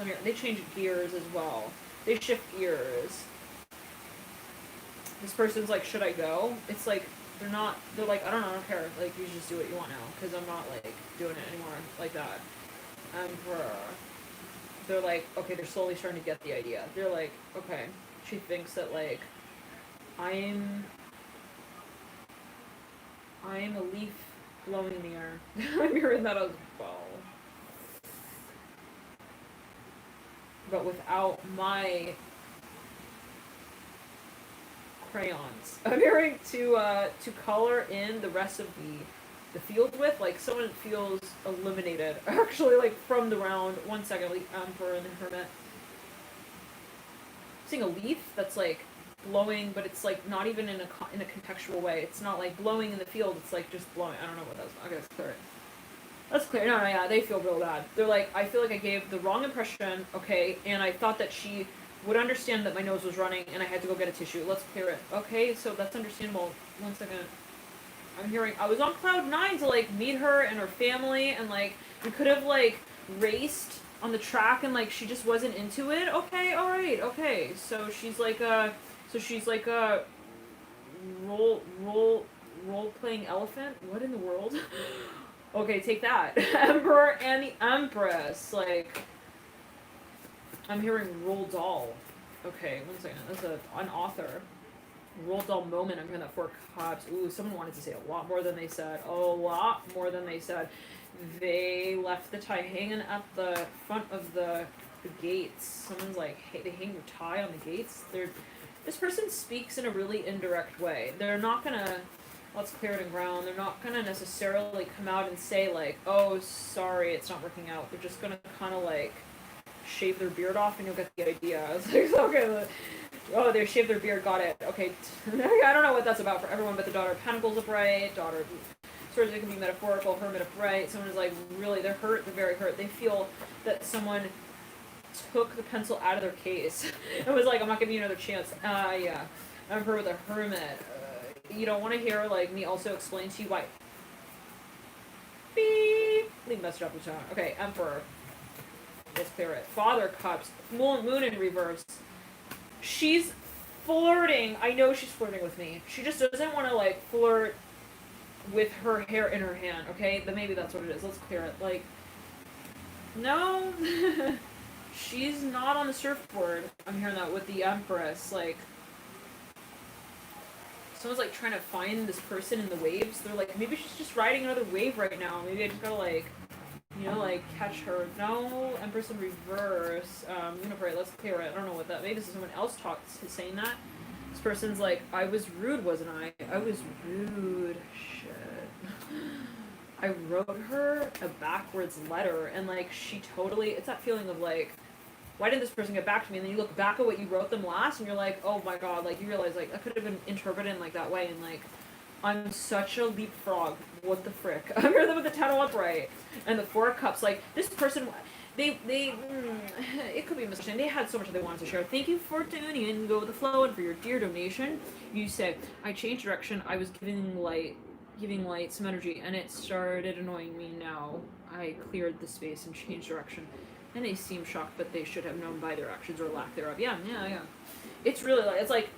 I mean, they change gears as well. They shift gears. This person's like, should I go? It's like, they're like, I don't care, like, you just do what you want now, because I'm not, like, doing it anymore, like that. They're like, okay, they're slowly starting to get the idea. They're like, okay, she thinks that, like, I'm a leaf blowing in the air. I'm hearing that as well. But without my crayons. I'm hearing to color in the rest of the field with, like someone feels eliminated actually, like from the round. 1 second, like Emperor and the Hermit. I'm seeing a leaf that's like blowing, but it's like not even in a contextual way. It's not like blowing in the field, it's like just blowing. I don't know what that was. Okay, let's clear it. That's clear. No, yeah, they feel real bad. They're like, I feel like I gave the wrong impression, okay, and I thought that she would understand that my nose was running and I had to go get a tissue. Let's clear it. Okay, so that's understandable. 1 second. I'm hearing, I was on cloud 9 to like meet her and her family, and like we could have like raced on the track, and like she just wasn't into it. Okay, alright, okay. So she's like a role playing elephant? What in the world? Okay, take that. Emperor and the Empress, like, I'm hearing roll doll. Okay, 1 second. That's an author. Roll dull moment. I'm hearing that 4 cups. Ooh, someone wanted to say a lot more than they said. A lot more than they said. They left the tie hanging at the front of the gates. Someone's like, hey, they hang your tie on the gates. This person speaks in a really indirect way. They're not gonna, let's clear it in ground. They're not gonna necessarily come out and say like, oh, sorry, it's not working out. They're just gonna kind of like shave their beard off and you'll get the idea. It's like, okay, oh, they shaved their beard, got it. Okay, I don't know what that's about for everyone, but the Daughter of Pentacles upright, Daughter of Swords, it can be metaphorical, Hermit upright. Someone is like, really, they're hurt, they're very hurt. They feel that someone took the pencil out of their case and was like, I'm not giving you another chance. Yeah. Emperor with a Hermit. You don't want to hear, like, me also explain to you why. Beep. Leave message up the tone. Okay, Emperor. Let's clear it. Father Cups. Moon in reverse. She's flirting. I know she's flirting with me. She just doesn't want to, like, flirt with her hair in her hand, okay? But maybe that's what it is. Let's clear it. Like, no. She's not on the surfboard. I'm hearing that with the Empress. Like, someone's, like, trying to find this person in the waves. They're like, maybe she's just riding another wave right now. Maybe I just gotta, like, you know, like, catch her. No, Empress in reverse. Uniparate, let's clear it. I don't know what that, maybe this is someone else is saying that. This person's like, I was rude, wasn't I? I was rude. Shit. I wrote her a backwards letter, and, like, she totally, it's that feeling of, like, why didn't this person get back to me? And then you look back at what you wrote them last, and you're like, oh my god, like, you realize, like, that could have been interpreted in, like, that way, and, like, I'm such a leapfrog. What the frick? I'm here with the 10 upright and the 4 cups. Like, this person, it could be a misunderstanding. They had so much that they wanted to share. Thank you for tuning in, go with the flow, and for your dear donation. You said, I changed direction. I was giving light some energy, and it started annoying me. Now I cleared the space and changed direction. And they seem shocked, but they should have known by their actions or lack thereof. Yeah. It's really like, it's like,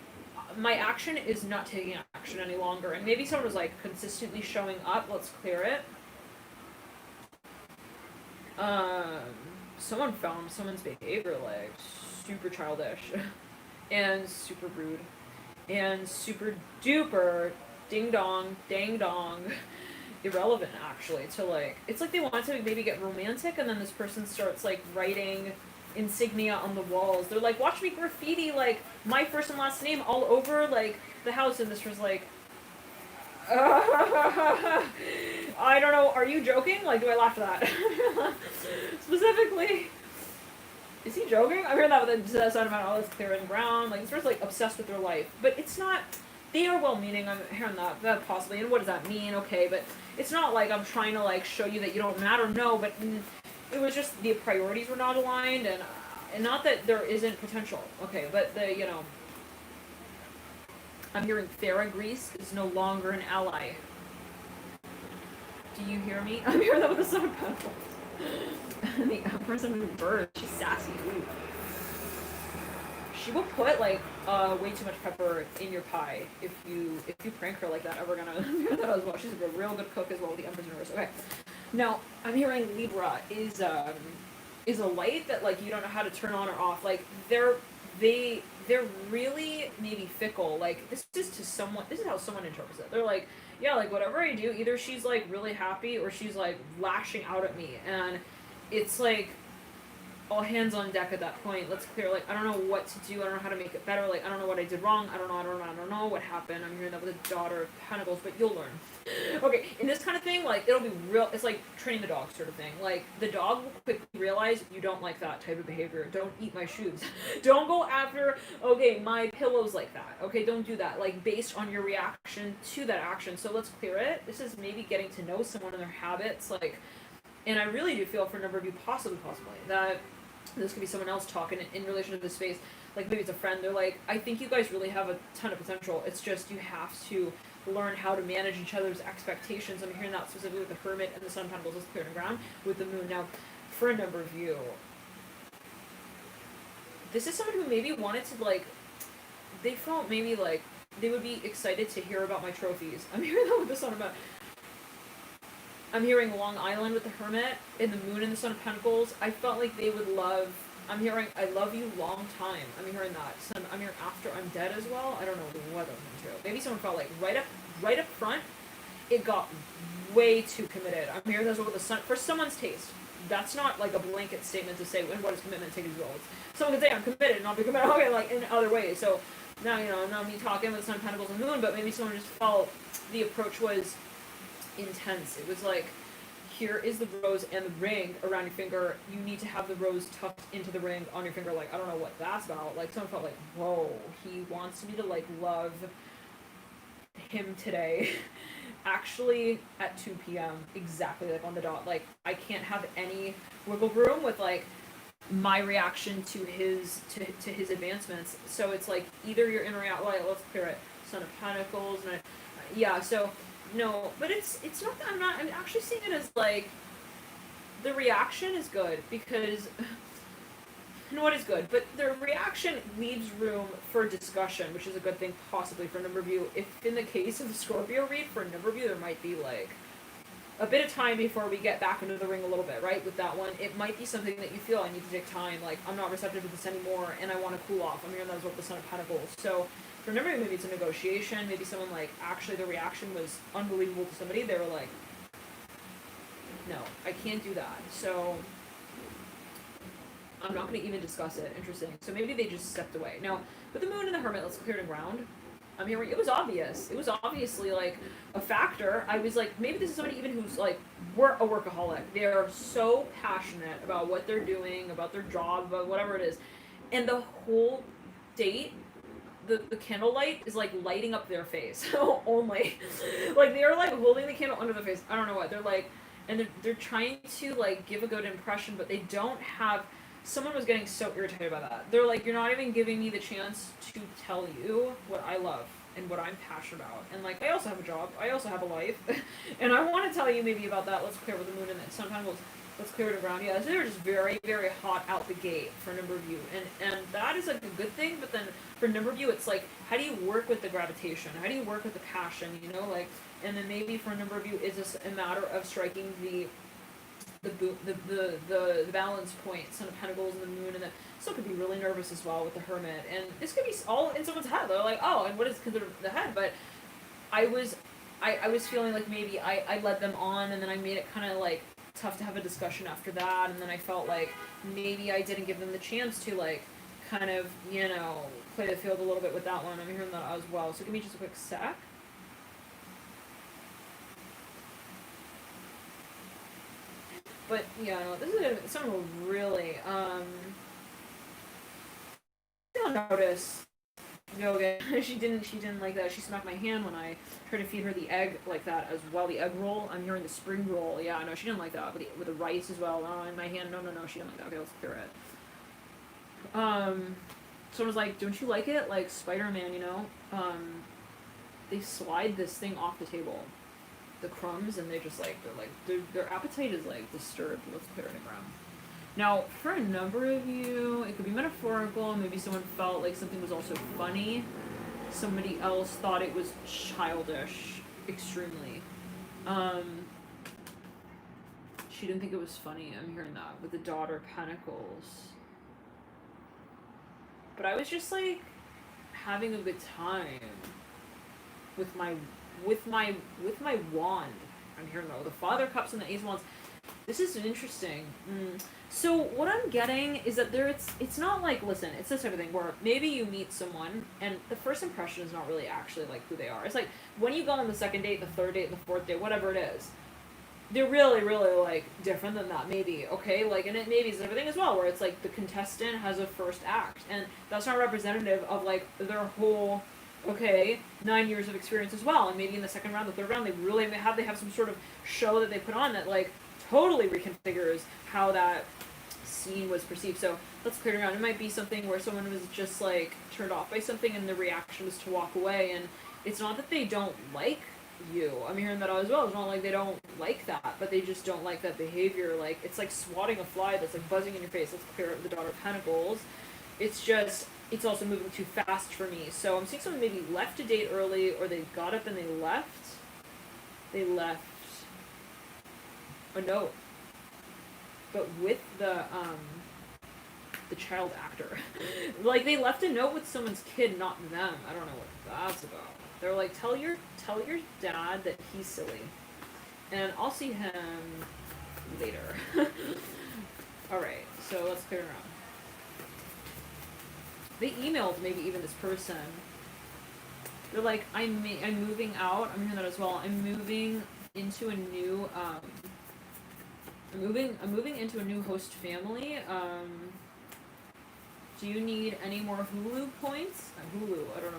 my action is not taking action any longer. And maybe someone was like consistently showing up. Let's clear it. Someone found someone's behavior like super childish and super rude and super duper ding dong, dang dong irrelevant actually to like, it's like they want to maybe get romantic and then this person starts like writing insignia on the walls. They're like, watch me graffiti like my first and last name all over like the house, and this was like I don't know, are you joking? Like, do I laugh at that? Specifically, is he joking? I'm hearing that with the sound about all this clear and brown. Like, this person's like obsessed with their life, but it's not, they are well-meaning. I'm hearing that possibly, and what does that mean? Okay, but it's not like I'm trying to like show you that you don't matter. No, but it was just the priorities were not aligned, and not that there isn't potential. Okay, but the, you know, I'm hearing Farah Greece is no longer an ally. Do you hear me? I'm hearing that with the Seven of Pentacles. The Empress in reverse. She's sassy. Ooh. She will put like way too much pepper in your pie if you prank her like that. We're gonna hear that as well. She's a real good cook as well with the Empress in reverse. Okay. Now I'm hearing Libra is a light that like you don't know how to turn on or off. Like they're really maybe fickle. Like this is how someone interprets it. They're like, yeah, like whatever I do, either she's like really happy or she's like lashing out at me, and it's like all hands on deck at that point. Let's clear, like, I don't know what to do, I don't know how to make it better, like, I don't know what I did wrong, I don't know what happened. I'm hearing that with the Daughter of Pentacles, but you'll learn. Okay, in this kind of thing, like, it'll be real, it's like training the dog sort of thing. Like, the dog will quickly realize you don't like that type of behavior. Don't eat my shoes. Don't go after, okay, my pillow's like that. Okay, don't do that, like, based on your reaction to that action. So let's clear it. This is maybe getting to know someone and their habits, like, and I really do feel for a number of you, possibly, that this could be someone else talking in relation to this space. Like, maybe it's a friend. They're like, I think you guys really have a ton of potential. It's just you have to learn how to manage each other's expectations. I'm hearing that specifically with the Hermit and the Sun of Pentacles is clear to ground with the Moon. Now, for a number of you, this is someone who maybe wanted to, like, they felt maybe like they would be excited to hear about my trophies. I'm hearing that with the Sun of Pentacles. I'm hearing Long Island with the Hermit and the Moon and the Sun of Pentacles. I felt like they would love I'm hearing I love you long time. I'm hearing that. I'm hearing after I'm dead as well. I don't know what I'm into. Maybe someone felt like right up front, it got way too committed. I'm hearing this with the sun for someone's taste. That's not like a blanket statement to say what is commitment taking as well. Someone can say I'm committed and I'll be committed like in other ways. So now not me talking with the Sun of Pentacles and the Moon, but maybe someone just felt the approach was intense. It was like, here is the rose and the ring around your finger. You need to have the rose tucked into the ring on your finger. Like, I don't know what that's about. Like, someone felt like, whoa, he wants me to like love him today. Actually, at 2 p.m. exactly like on the dot. Like, I can't have any wiggle room with like my reaction to his advancements. So it's like either you're in or out. Like, let's clear it. Son of Pentacles and yeah. So no, but it's not that I'm actually seeing it as like the reaction is good because. And what is good, but the reaction leaves room for discussion, which is a good thing possibly for a number of you. If in the case of the Scorpio read, for a number of you, there might be like a bit of time before we get back into the ring a little bit, right? With that one, it might be something that you feel, I need to take time, like I'm not receptive to this anymore, and I want to cool off. I'm hearing that as well with the Son of Pentacles. So for a number of you, maybe it's a negotiation, maybe someone like, actually the reaction was unbelievable to somebody, they were like, no, I can't do that. So I'm not going to even discuss it. Interesting. So maybe they just stepped away. Now, with the Moon and the Hermit, let's clear the ground. I'm hearing it was obvious. It was obviously like a factor. I was like, maybe this is somebody even who's like a workaholic. They're so passionate about what they're doing, about their job, about whatever it is, and the whole date, the candlelight is like lighting up their face only. Like they're like holding the candle under their face. I don't know what they're like, and they're trying to like give a good impression, but they don't have. Someone was getting so irritated by that. They're like, you're not even giving me the chance to tell you what I love and what I'm passionate about. And like, I also have a job. I also have a life. And I want to tell you maybe about that. Let's clear with the Moon and then sometimes let's clear it around. Yeah, so they're just very, very hot out the gate for a number of you. And that is like a good thing. But then for a number of you, it's like, how do you work with the gravitation? How do you work with the passion? You know, like, and then maybe for a number of you, it's just a matter of striking the balance point, Son of Pentacles and the Moon, and then still could be really nervous as well with the Hermit, and this could be all in someone's head. They're like, oh, and what is considered the head? But I was feeling like maybe I led them on, and then I made it kind of like tough to have a discussion after that, and then I felt like maybe I didn't give them the chance to like kind of play the field a little bit with that one. I'm hearing that as well. So give me just a quick sec. But yeah, no, this is someone will really you'll notice yoga. she didn't like that. She smacked my hand when I tried to feed her the egg like that as well. The egg roll. I'm hearing the spring roll. Yeah, no, she didn't like that. With the rice as well. In my hand. No, she didn't like that. Okay, let's clear it. Someone was like, don't you like it? Like Spider-Man, they slide this thing off the table. The crumbs, and they just like their appetite is like disturbed. Let's clear it around. Now, for a number of you, it could be metaphorical. Maybe someone felt like something was also funny. Somebody else thought it was childish, extremely. She didn't think it was funny. I'm hearing that with the Daughter of Pentacles. But I was just like having a good time with my wand. I'm hearing though the Father of Cups and the Ace of Wands. This is interesting. So what I'm getting is that it's not like, listen, it's this type of thing where maybe you meet someone and the first impression is not really actually like who they are. It's like when you go on the second date, the third date, the fourth date, whatever it is, they're really, really like different than that. Maybe, okay, like, and it maybe is everything as well, where it's like the contestant has a first act, and that's not representative of like their whole 9 years of experience as well. And maybe in the second round, the third round, they have some sort of show that they put on that like totally reconfigures how that scene was perceived. So let's clear it around. It might be something where someone was just like turned off by something and the reaction was to walk away, and it's not that they don't like you. I'm hearing that as well. It's not like they don't like that, but they just don't like that behavior. Like it's like swatting a fly that's like buzzing in your face. Let's clear up the Daughter of Pentacles. It's also moving too fast for me. So I'm seeing someone maybe left a date early, or they got up and they left. They left a note. But with the the child actor. Like, they left a note with someone's kid, not them. I don't know what that's about. They're like, tell your dad that he's silly. And I'll see him later. Alright, so let's clear around. They emailed maybe even this person. They're like, I'm moving out. I'm hearing that as well. I'm moving into a new, I'm moving into a new host family. Do you need any more Hulu points? Hulu, I don't know.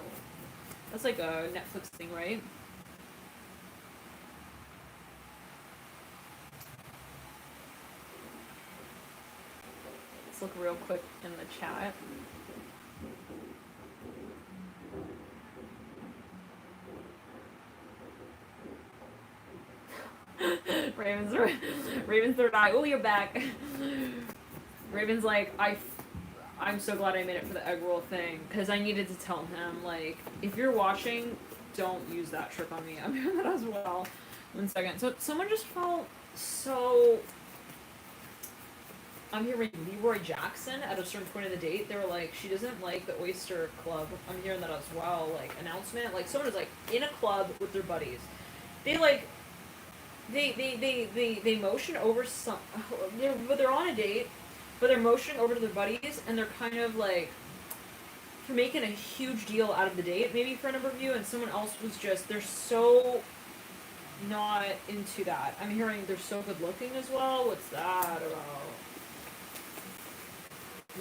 That's like a Netflix thing, right? Let's look real quick in the chat. Raven's third eye. Oh, you're back. Raven's like, I'm so glad I made it for the egg roll thing, because I needed to tell him, like, if you're watching, don't use that trick on me. I'm hearing that as well. 1 second. So someone just felt so... I'm hearing Leroy Jackson at a certain point of the date. They were like, she doesn't like the Oyster Club. I'm hearing that as well. Like, announcement. Like, someone is, like, in a club with their buddies. They, like... They motion over some... They're on a date, but they're motioning over to their buddies, and they're kind of, like... They're making a huge deal out of the date, maybe for a number of you, and someone else was just... They're so... not into that. I'm hearing they're so good looking as well. What's that about?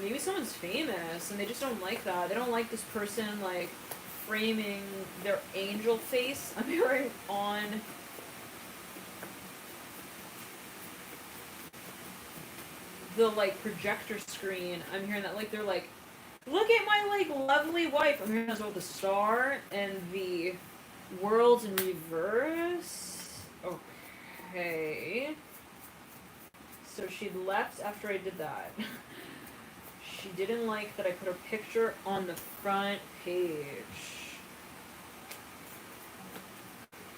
Maybe someone's famous and they just don't like that. They don't like this person, like, framing their angel face. I'm hearing on the, like, projector screen. I'm hearing that, like, they're like, look at my, like, lovely wife. I'm hearing as well the star and the worlds in reverse. Okay. So she left after I did that. She didn't like that I put her picture on the front page.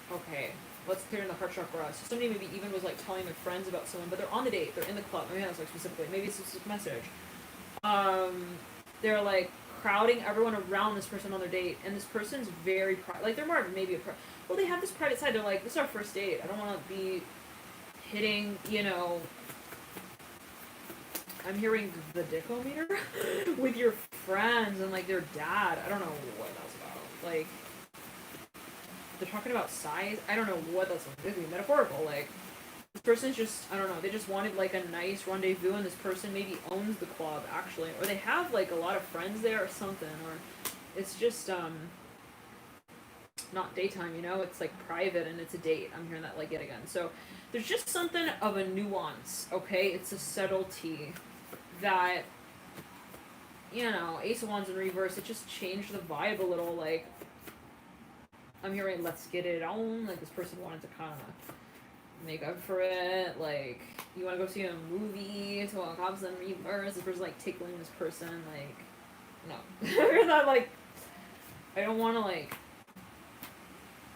Okay, let's clear in the heart chakra. So somebody maybe even was like telling their friends about someone, but they're on the date, they're in the club. I mean, that's like specifically. Maybe it's just a message. They're like crowding everyone around this person on their date, and this person's very like they're more of maybe a well, they have this private side. They're like, this is our first date. I don't want to be hitting, you know. I'm hearing the dickometer with your friends and, like, their dad. I don't know what that's about. Like, they're talking about size. I don't know what that's about. It could be metaphorical. Like, this person's just, I don't know, they just wanted, like, a nice rendezvous, and this person maybe owns the club, actually. Or they have, like, a lot of friends there or something. Or it's just, not daytime, you know? It's, like, private, and it's a date. I'm hearing that, like, yet again. So, there's just something of a nuance, okay? It's a subtlety that, you know, Ace of Wands in reverse, it just changed the vibe a little. Like, I'm hearing let's get it on. Like, this person wanted to kind of make up for it. Like, you want to go see a movie, so cops in reverse. This person's, like, tickling this person. Like, no. You're not, like, I don't want to, like,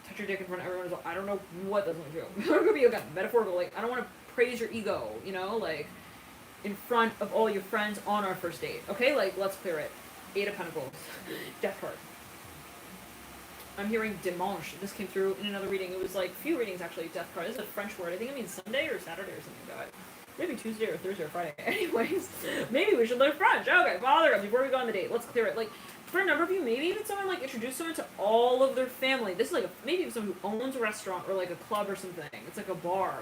touch your dick in front of everyone. I don't know what that's going to do. It could be, again, metaphorical. Like, I don't want to praise your ego, you know? Like, in front of all your friends on our first date. Okay? Like, let's clear it. 8 of Pentacles. Death card. I'm hearing dimanche. This came through in another reading. It was, like, few readings, actually. Death card. This is a French word. I think it means Sunday or Saturday or something like that. Maybe Tuesday or Thursday or Friday. Anyways, maybe we should learn French. Okay, father, before we go on the date, let's clear it. Like, for a number of you, maybe even someone, like, introduced someone to all of their family. This is, like, maybe even someone who owns a restaurant or, like, a club or something. It's, like, a bar.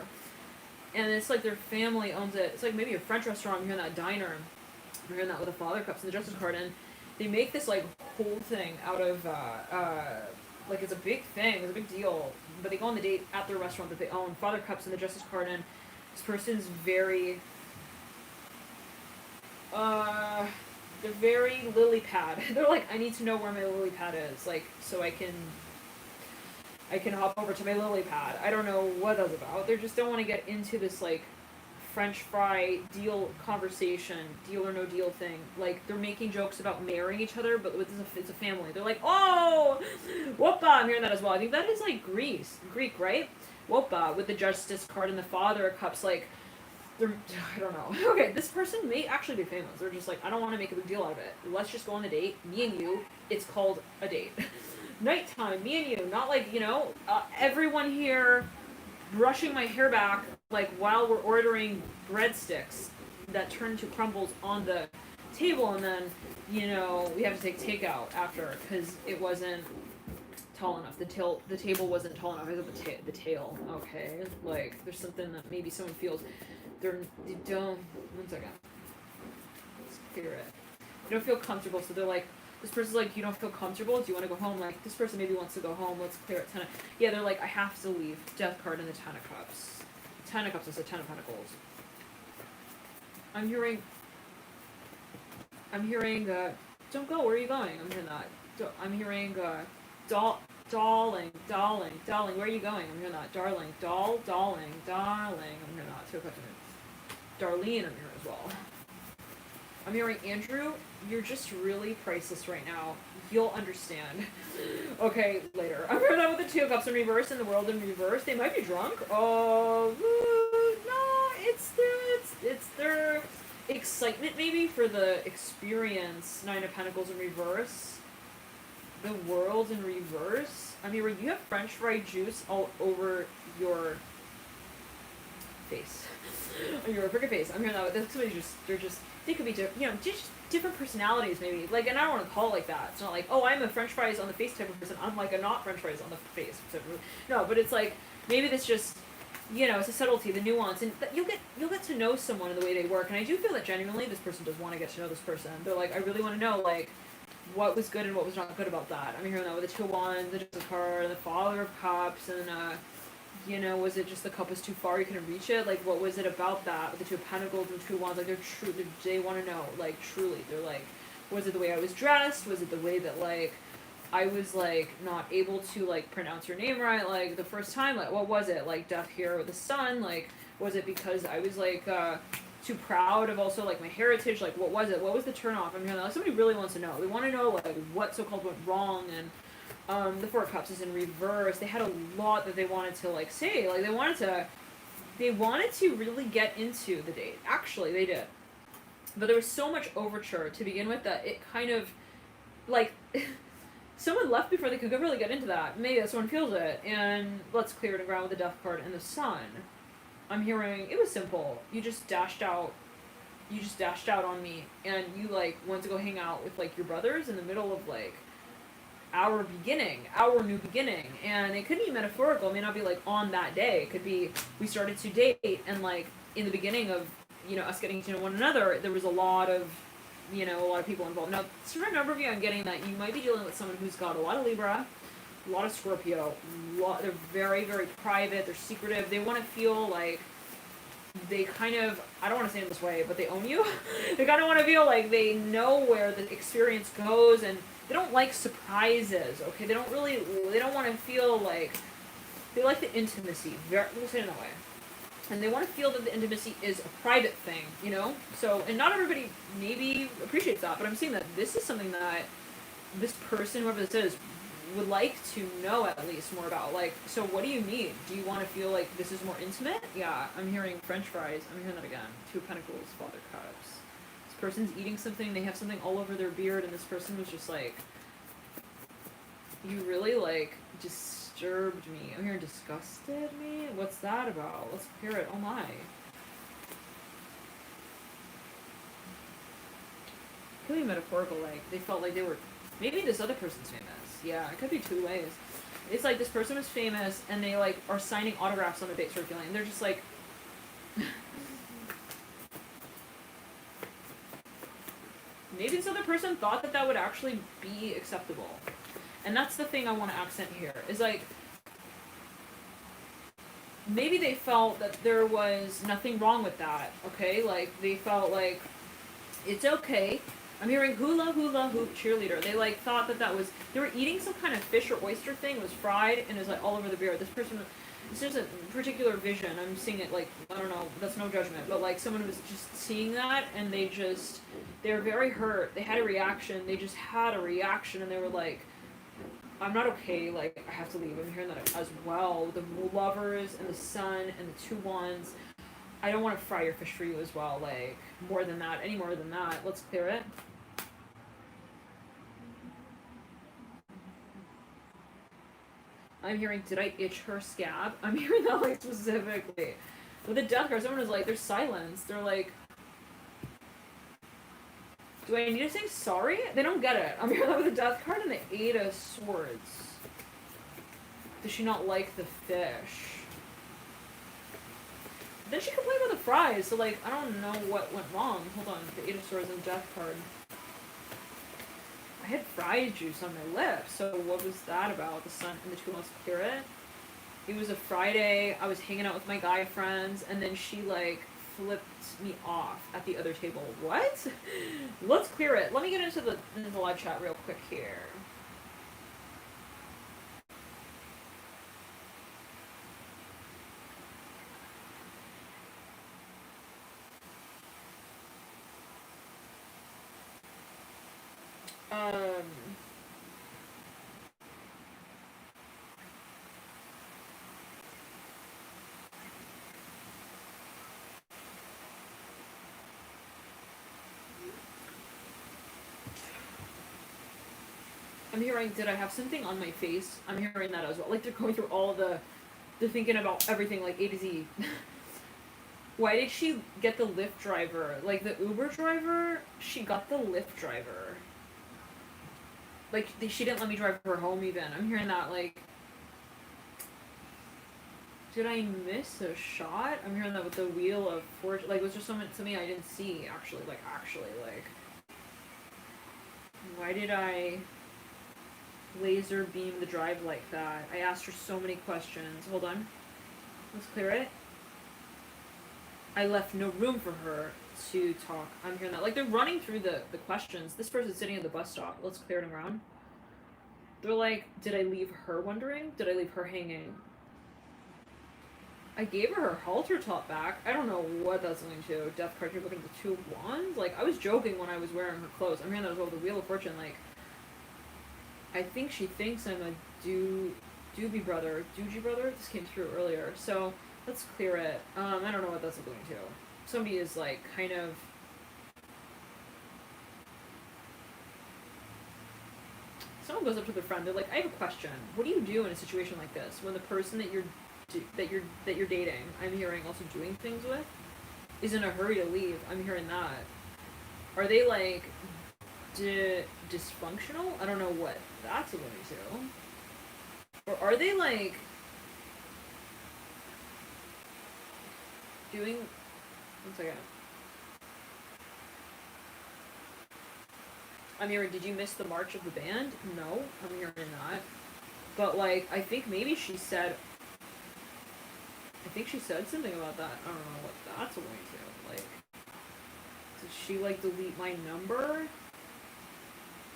And it's like their family owns it. It's like maybe a French restaurant. I'm hearing that diner. I'm hearing that with the father cups and the justice card. And they make this, like, whole thing out of, like, it's a big thing. It's a big deal. But they go on the date at their restaurant that they own. Father cups and the justice card. And this person's very, they're very lily pad. They're like, I need to know where my lily pad is. Like, so I can hop over to my lily pad. I don't know what that's about. They just don't want to get into this, like, French fry deal conversation, deal or no deal thing. Like, they're making jokes about marrying each other, but it's a family. They're like, oh, whoopa. I'm hearing that as well. I think that is, like, Greek, right? Whoopa, with the justice card and the father of cups. Like, I don't know. Okay, this person may actually be famous. They're just like, I don't want to make a big deal out of it. Let's just go on a date, me and you. It's called a date. Nighttime, me and you. Not like, everyone here brushing my hair back, like, while we're ordering breadsticks that turn into crumbles on the table, and then, we have to take takeout after, because it wasn't tall enough. The table wasn't tall enough. It was the tail. Okay, like, there's something that maybe someone feels they don't. One second. Let's clear it. They don't feel comfortable, so they're like, this person's like, you don't feel comfortable? Do you want to go home? Like, this person maybe wants to go home. Let's clear it. Yeah, they're like, I have to leave. Death card and the Ten of Cups. Ten of Cups is a Ten of Pentacles. I'm hearing, don't go. Where are you going? I'm hearing that. I'm hearing, darling, where are you going? I'm hearing that. Darling, darling. I'm hearing that. Two of Cups. Darlene, I'm hearing as well. I'm hearing, Andrew, you're just really priceless right now. You'll understand. Okay, later. I'm hearing that with the Two of Cups in reverse and the World in reverse. They might be drunk. Oh, no, it's their excitement maybe for the experience. Nine of Pentacles in reverse. The World in reverse. I'm hearing you have French fry juice all over your face. Your freaking face. I'm hearing that. That's somebody they could be different, just different personalities maybe. Like, and I don't want to call it like that. It's not like, oh, I'm a French fries on the face type of person. I'm like a not French fries on the face type of person. No, but it's like, maybe that's just, it's a subtlety, the nuance, and you'll get to know someone in the way they work. And I do feel that genuinely this person does want to get to know this person. They're like, I really want to know, like, what was good and what was not good about that. I'm hearing that with the Two of Wands, the Justice card, the Father of Cups, and was it just the cup was too far, you couldn't reach it? Like, what was it about that? With the Two of Pentacles and Two of Wands, like, they want to know, like, truly. They're like, was it the way I was dressed? Was it the way that, like, I was, like, not able to, like, pronounce your name right, like, the first time? Like, what was it? Like, death here with the sun? Like, was it because I was, like, too proud of also, like, my heritage? Like, what was it? What was the turnoff? I'm hearing that. Like, somebody really wants to know. They want to know, like, what so-called went wrong, and the Four of Cups is in reverse. They had a lot that they wanted to, like, say. Like, they wanted to really get into the date. Actually, they did. But there was so much overture to begin with that it kind of, like, someone left before they could really get into that. Maybe that someone feels it. And let's clear it around with the Death card and the Sun. I'm hearing, it was simple. You just dashed out on me, and you, like, went to go hang out with, like, your brothers in the middle of, like, our new beginning. And it could be metaphorical. It may not be, like, on that day. It could be, we started to date, and, like, in the beginning of, us getting to know one another, there was a lot of people involved. Now, certain number of you, I'm getting that you might be dealing with someone who's got a lot of Libra, a lot of Scorpio, they're very, very private, they're secretive, they want to feel like they kind of, I don't want to say it this way, but they own you. They kind of want to feel like they know where the experience goes, and they don't like surprises, okay? They don't want to feel like, they like the intimacy, we'll say it that way. And they want to feel that the intimacy is a private thing, So, and not everybody maybe appreciates that, but I'm seeing that this is something that this person, whoever this is, would like to know at least more about. Like, so what do you need? Do you want to feel like this is more intimate? Yeah, I'm hearing French fries. I'm hearing that again. Two of Pentacles, Father Cups. This person's eating something. They have something all over their beard, and this person was just like, you really, like, disturbed me. I'm hearing disgusted me? What's that about? Let's hear it. Oh my. It could be metaphorical, like, they felt like they were, maybe this other person's famous. Yeah, it could be two ways. It's like this person was famous, and they, like, are signing autographs on the date circulating. They're just like, maybe this other person thought that that would actually be acceptable. And that's the thing I want to accent here, is like, maybe they felt that there was nothing wrong with that, okay? Like, they felt like, it's okay. I'm hearing hula hoop cheerleader. They, like, thought that was, they were eating some kind of fish or oyster thing. It was fried, and it was, like, all over the beard. This person, it's just a particular vision. I'm seeing it, like, I don't know, that's no judgment, but, like, someone was just seeing that, and they were very hurt. They had a reaction. They just had a reaction, and they were like, I'm not okay, like, I have to leave. I'm hearing that as well. The Lovers and the Sun and the Two Wands. I don't want to fry your fish for you as well, like, more than that, any more than that. Let's clear it. I'm hearing, did I itch her scab? I'm hearing that, like, specifically. With the death card, someone is like, there's silence. They're like, do I need to say sorry? They don't get it. I'm hearing that with the death card and the 8 of Swords. Does she not like the fish? Then she complained about the fries, so, like, I don't know what went wrong. Hold on, the 8 of Swords and death card. I had fried juice on my lips, so what was that about? The sun and the 2 wants to clear it? It was a Friday, I was hanging out with my guy friends, and then she, like, flipped me off at the other table. What? Let's clear it. Let me get into the live chat real quick here. I'm hearing, did I have something on my face? I'm hearing that as well. Like, they're going through all they're thinking about everything, like, A to Z. Why did she get the Lyft driver? Like, the Uber driver, she got the Lyft driver. Like, she didn't let me drive her home, even. I'm hearing that, like... Did I miss a shot? I'm hearing that with the Wheel of Fortune. Like, was there something I didn't see, actually? Like, why did I laser beam the drive like that? I asked her so many questions. Hold on. Let's clear it. I left no room for her to talk. I'm hearing that. Like, they're running through the questions. This person's sitting at the bus stop. Let's clear it around. They're like, did I leave her wondering? Did I leave her hanging? I gave her halter top back. I don't know what that's going to. Death card, you're looking at the 2 of Wands? Like, I was joking when I was wearing her clothes. I'm hearing that as well with the Wheel of Fortune. Like, I think she thinks I'm a Doogie brother. This came through earlier. So, let's clear it. I don't know what that's going to. Somebody is, like, kind of... Someone goes up to their friend. They're like, I have a question. What do you do in a situation like this when the person that you're dating, I'm hearing, also doing things with, is in a hurry to leave? I'm hearing that. Are they, like, dysfunctional? I don't know what that's alluding to. Or are they, like, doing... One second. I'm hearing, did you miss the march of the band? No, I'm hearing that. But, like, I think maybe she said... I think she said something about that. I don't know what that's alluding to. Like, did she, like, delete my number?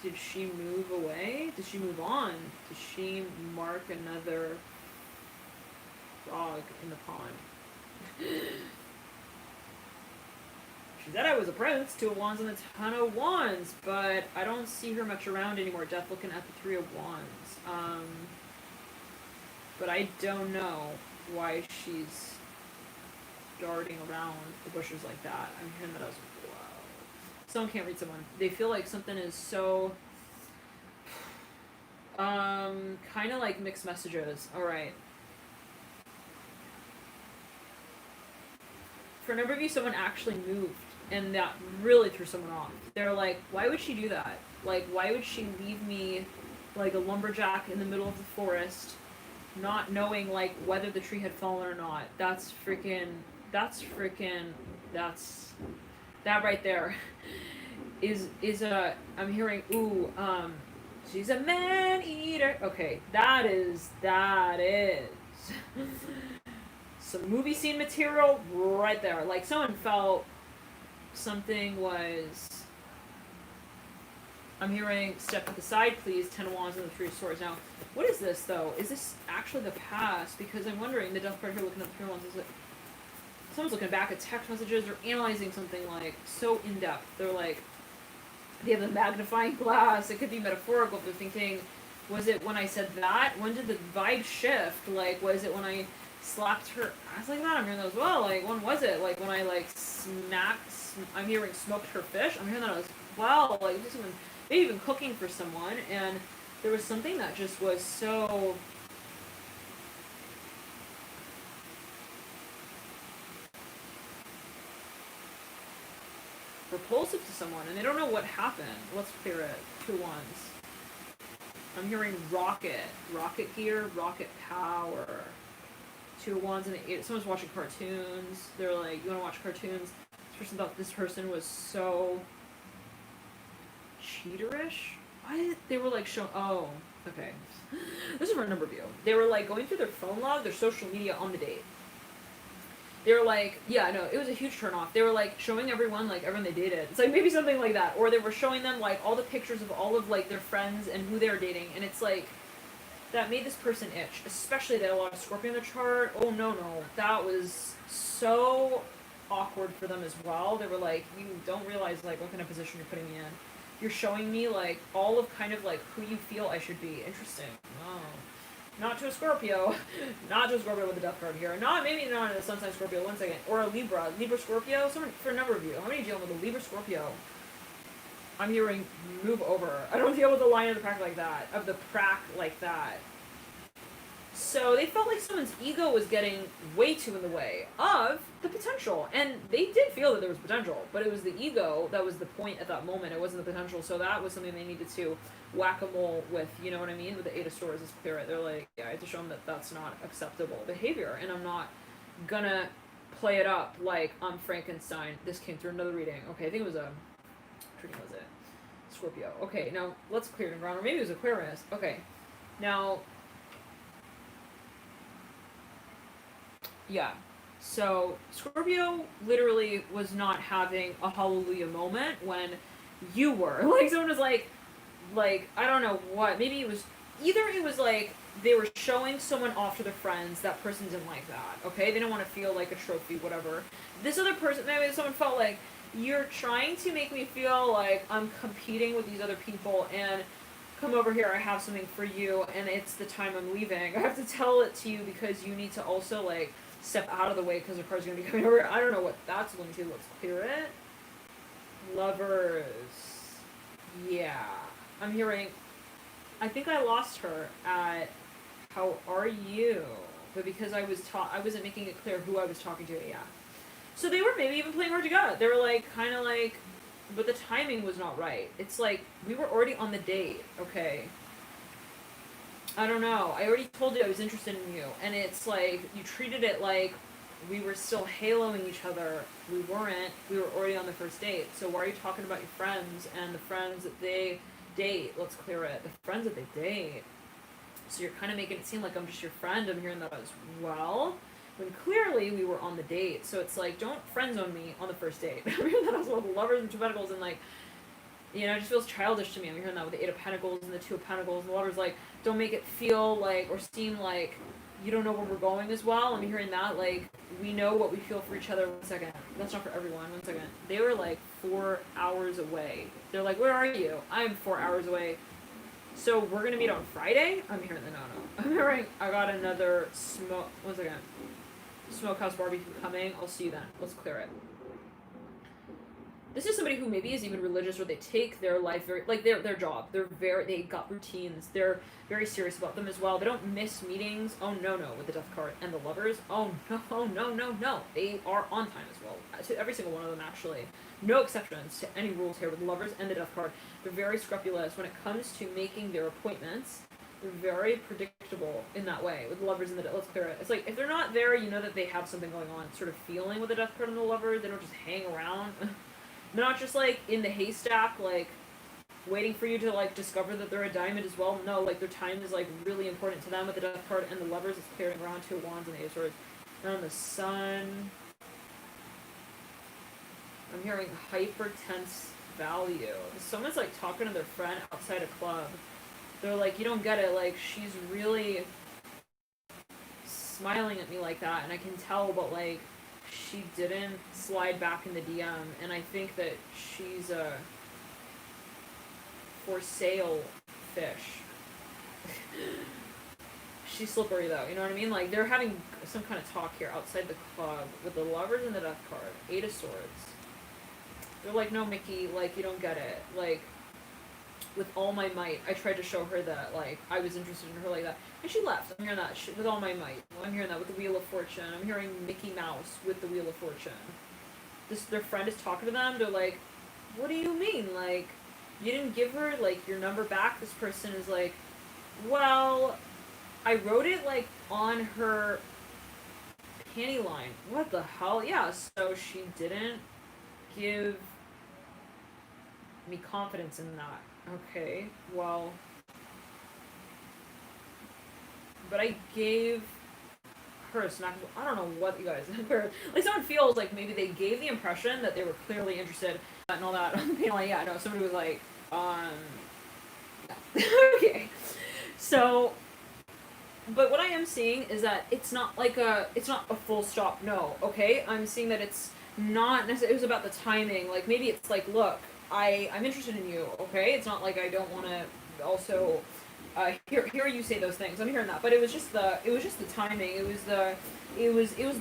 Did she move away? Did she move on? Did she mark another frog in the pond? She said I was a prince, 2 of Wands and a 10 of Wands, but I don't see her much around anymore. Death looking at the 3 of Wands. But I don't know why she's darting around the bushes like that. I'm hearing that as well. Someone can't read someone. They feel like something is so... kind of like mixed messages. Alright. For a number of you, someone actually moved, and that really threw someone off. They're like, why would she do that? Like, why would she leave me like a lumberjack in the middle of the forest, not knowing, like, whether the tree had fallen or not? That right there is a, I'm hearing, ooh, she's a man-eater. Okay, that is some movie scene material right there. Like, someone felt something was... I'm hearing, step to the side, please, 10 of Wands and the 3 of Swords. Now, what is this, though? Is this actually the past? Because I'm wondering, the Death card here looking at the 3 of Wands, is it... Someone's looking back at text messages or analyzing something, like, so in-depth. They're like... They have the magnifying glass. It could be metaphorical. They're thinking, was it when I said that? When did the vibe shift? Like, was it when I slapped her ass like that. I'm hearing that as well. Like, when was it? Like, when I, like, I'm hearing smoked her fish. I'm hearing that as well. Like, maybe even cooking for someone. And there was something that just was so... repulsive to someone, and they don't know what happened. Let's clear it. 2 wands. I'm hearing rocket gear, rocket power. 2 wands and 8. Someone's watching cartoons. They're like, you want to watch cartoons? This person thought this person was so cheaterish. Why? They were like showing. Oh, okay. This is for a number of you. They were like going through their phone log, their social media on the date. They were like, yeah, no, it was a huge turnoff. They were like showing everyone like everyone they dated. It's like maybe something like that, or they were showing them like all the pictures of all of like their friends and who they were dating, and it's like that made this person itch. Especially they had a lot of Scorpio in their chart. Oh no, that was so awkward for them as well. They were like, you don't realize like what kind of position you're putting me in. You're showing me like all of kind of like who you feel I should be. Interesting. Oh. Not to a Scorpio. Not to a Scorpio with the death card here. Maybe not a Sun sign Scorpio, 1 second. Or a Libra. Libra Scorpio? Someone, for a number of you. How many deal with a Libra Scorpio? I'm hearing move over. I don't deal with the line of the pack like that. Of the prac like that. So they felt like someone's ego was getting way too in the way of the potential. And they did feel that there was potential. But it was the ego that was the point at that moment. It wasn't the potential. So that was something they needed to whack-a-mole with, you know what I mean? With the 8 of Swords, it's clear. They're like, yeah, I have to show them that that's not acceptable behavior. And I'm not gonna play it up like I'm Frankenstein. This came through another reading. Okay, I think it was which reading was it? Scorpio. Okay, now let's clear the ground. Or maybe it was Aquarius. Okay, now... yeah. So, Scorpio literally was not having a hallelujah moment when you were. Like, someone was like, I don't know what. Maybe it was, either it was like, they were showing someone off to their friends, that person didn't like that, okay? They didn't want to feel like a trophy, whatever. This other person, maybe someone felt like, you're trying to make me feel like I'm competing with these other people, and come over here, I have something for you, and it's the time I'm leaving. I have to tell it to you because you need to also, like, step out of the way because the car's going to be coming over. I don't know what that's going to. Let's clear it. Lovers. Yeah. I'm hearing, I think I lost her at, how are you? But because I wasn't making it clear who I was talking to, yeah. So they were maybe even playing hard to God. They were like, kind of like, but the timing was not right. It's like, we were already on the date, okay? I don't know. I already told you I was interested in you. And it's like, you treated it like we were still haloing each other. We weren't. We were already on the first date. So why are you talking about your friends and the friends that they date? Let's clear it. The friends that they date. So you're kind of making it seem like I'm just your friend. I'm hearing that as well. When clearly we were on the date. So it's like, don't friend zone me on the first date. I'm hearing that as well. The Lovers and 2 Pentacles and like, you know, it just feels childish to me. I'm hearing that with the 8 of Pentacles and the 2 of Pentacles. And the Lovers like, don't make it feel like or seem like you don't know where we're going as well. I'm hearing that like, we know what we feel for each other. 1 second. That's not for everyone. 1 second. They were like 4 hours away. They're like, where are you? I'm 4 hours away. So we're going to meet on Friday? I'm hearing the no. I'm hearing, I got another 1 second. Smokehouse barbecue coming. I'll see you then. Let's clear it. This is somebody who maybe is even religious, or they take their life very, like their job. They got routines. They're very serious about them as well. They don't miss meetings. Oh no, with the Death card and the Lovers. Oh no. They are on time as well. To every single one of them, actually. No exceptions to any rules here with the Lovers and the Death card. They're very scrupulous when it comes to making their appointments. They're very predictable in that way with the Lovers and the Death. Let's clear it. It's like, if they're not there, you know that they have something going on. Sort of feeling with the Death card and the Lovers. They don't just hang around. They're not just like in the haystack, like waiting for you to like discover that they're a diamond as well. No, like their time is like really important to them with the Death card and the Lovers. It's clearing around 2 of Wands and the 8 of Swords. And on the Sun, I'm hearing hyper tense value. Someone's like talking to their friend outside a club. They're like, you don't get it. Like, she's really smiling at me like that, and I can tell, but like, she didn't slide back in the DM, and I think that she's a for sale fish. she's slippery though, you know what I mean? Like, they're having some kind of talk here outside the club with the lovers and the death card. 8 of Swords. They're like, no, Mickey, like, you don't get it. Like, with all my might, I tried to show her that, like, I was interested in her like that. And she left. I'm hearing that with all my might. I'm hearing that with the Wheel of Fortune. I'm hearing Mickey Mouse with the Wheel of Fortune. Their friend is talking to them. They're like, what do you mean? Like, you didn't give her, like, your number back? This person is like, well, I wrote it, like, on her panty line. What the hell? Yeah, so she didn't give me confidence in that. Okay, well, but I gave her a smack. I don't know what you guys, like, someone feels like maybe they gave the impression that they were clearly interested and all that. Like, yeah, no, somebody was like, no. Okay, so, but what I am seeing is that it's not a full stop no, okay? I'm seeing that it's not necessarily, it was about the timing. Like, maybe it's like, look, I'm interested in you, okay? It's not like I don't want to also hear you say those things. I'm hearing that, but it was just the timing. It was the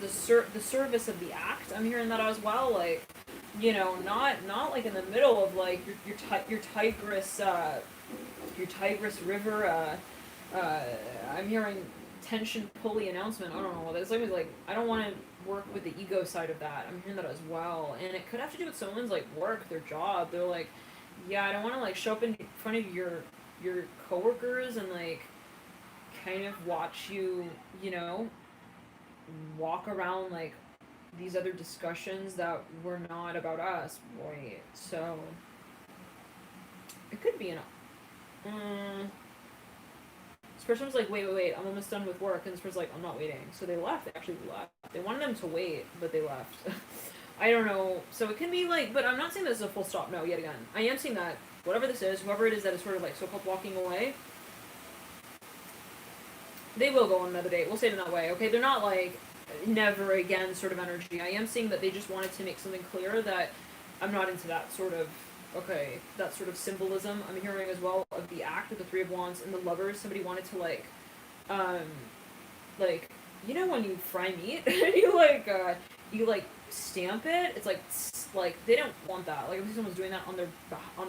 service of the act. I'm hearing that as well. Like, you know, not like in the middle of like your Tigris River. I'm hearing tension pulley announcement. I don't know what that is. Like I don't want to work with the ego side of that. I'm hearing that as well, and it could have to do with someone's like work, their job. They're like, yeah, I don't want to like show up in front of your coworkers and like kind of watch you, you know, walk around like these other discussions that were not about us. Wait, so it could be an. This person was like, wait, I'm almost done with work, and this person's like, I'm not waiting. So they left. They actually left. They wanted them to wait, but they left. I don't know. So it can be like, but I'm not saying this is a full stop no yet again. I am saying that whatever this is, whoever it is that is sort of like so-called walking away, they will go on another date. We'll say it in that way, okay? They're not like never again sort of energy. I am seeing that they just wanted to make something clear that I'm not into that sort of, okay, that sort of symbolism. I'm hearing as well of the act with the Three of Wands and the Lovers. Somebody wanted to like, you know when you fry meat and you like stamp it, it's like they don't want that. Like if someone's doing that on their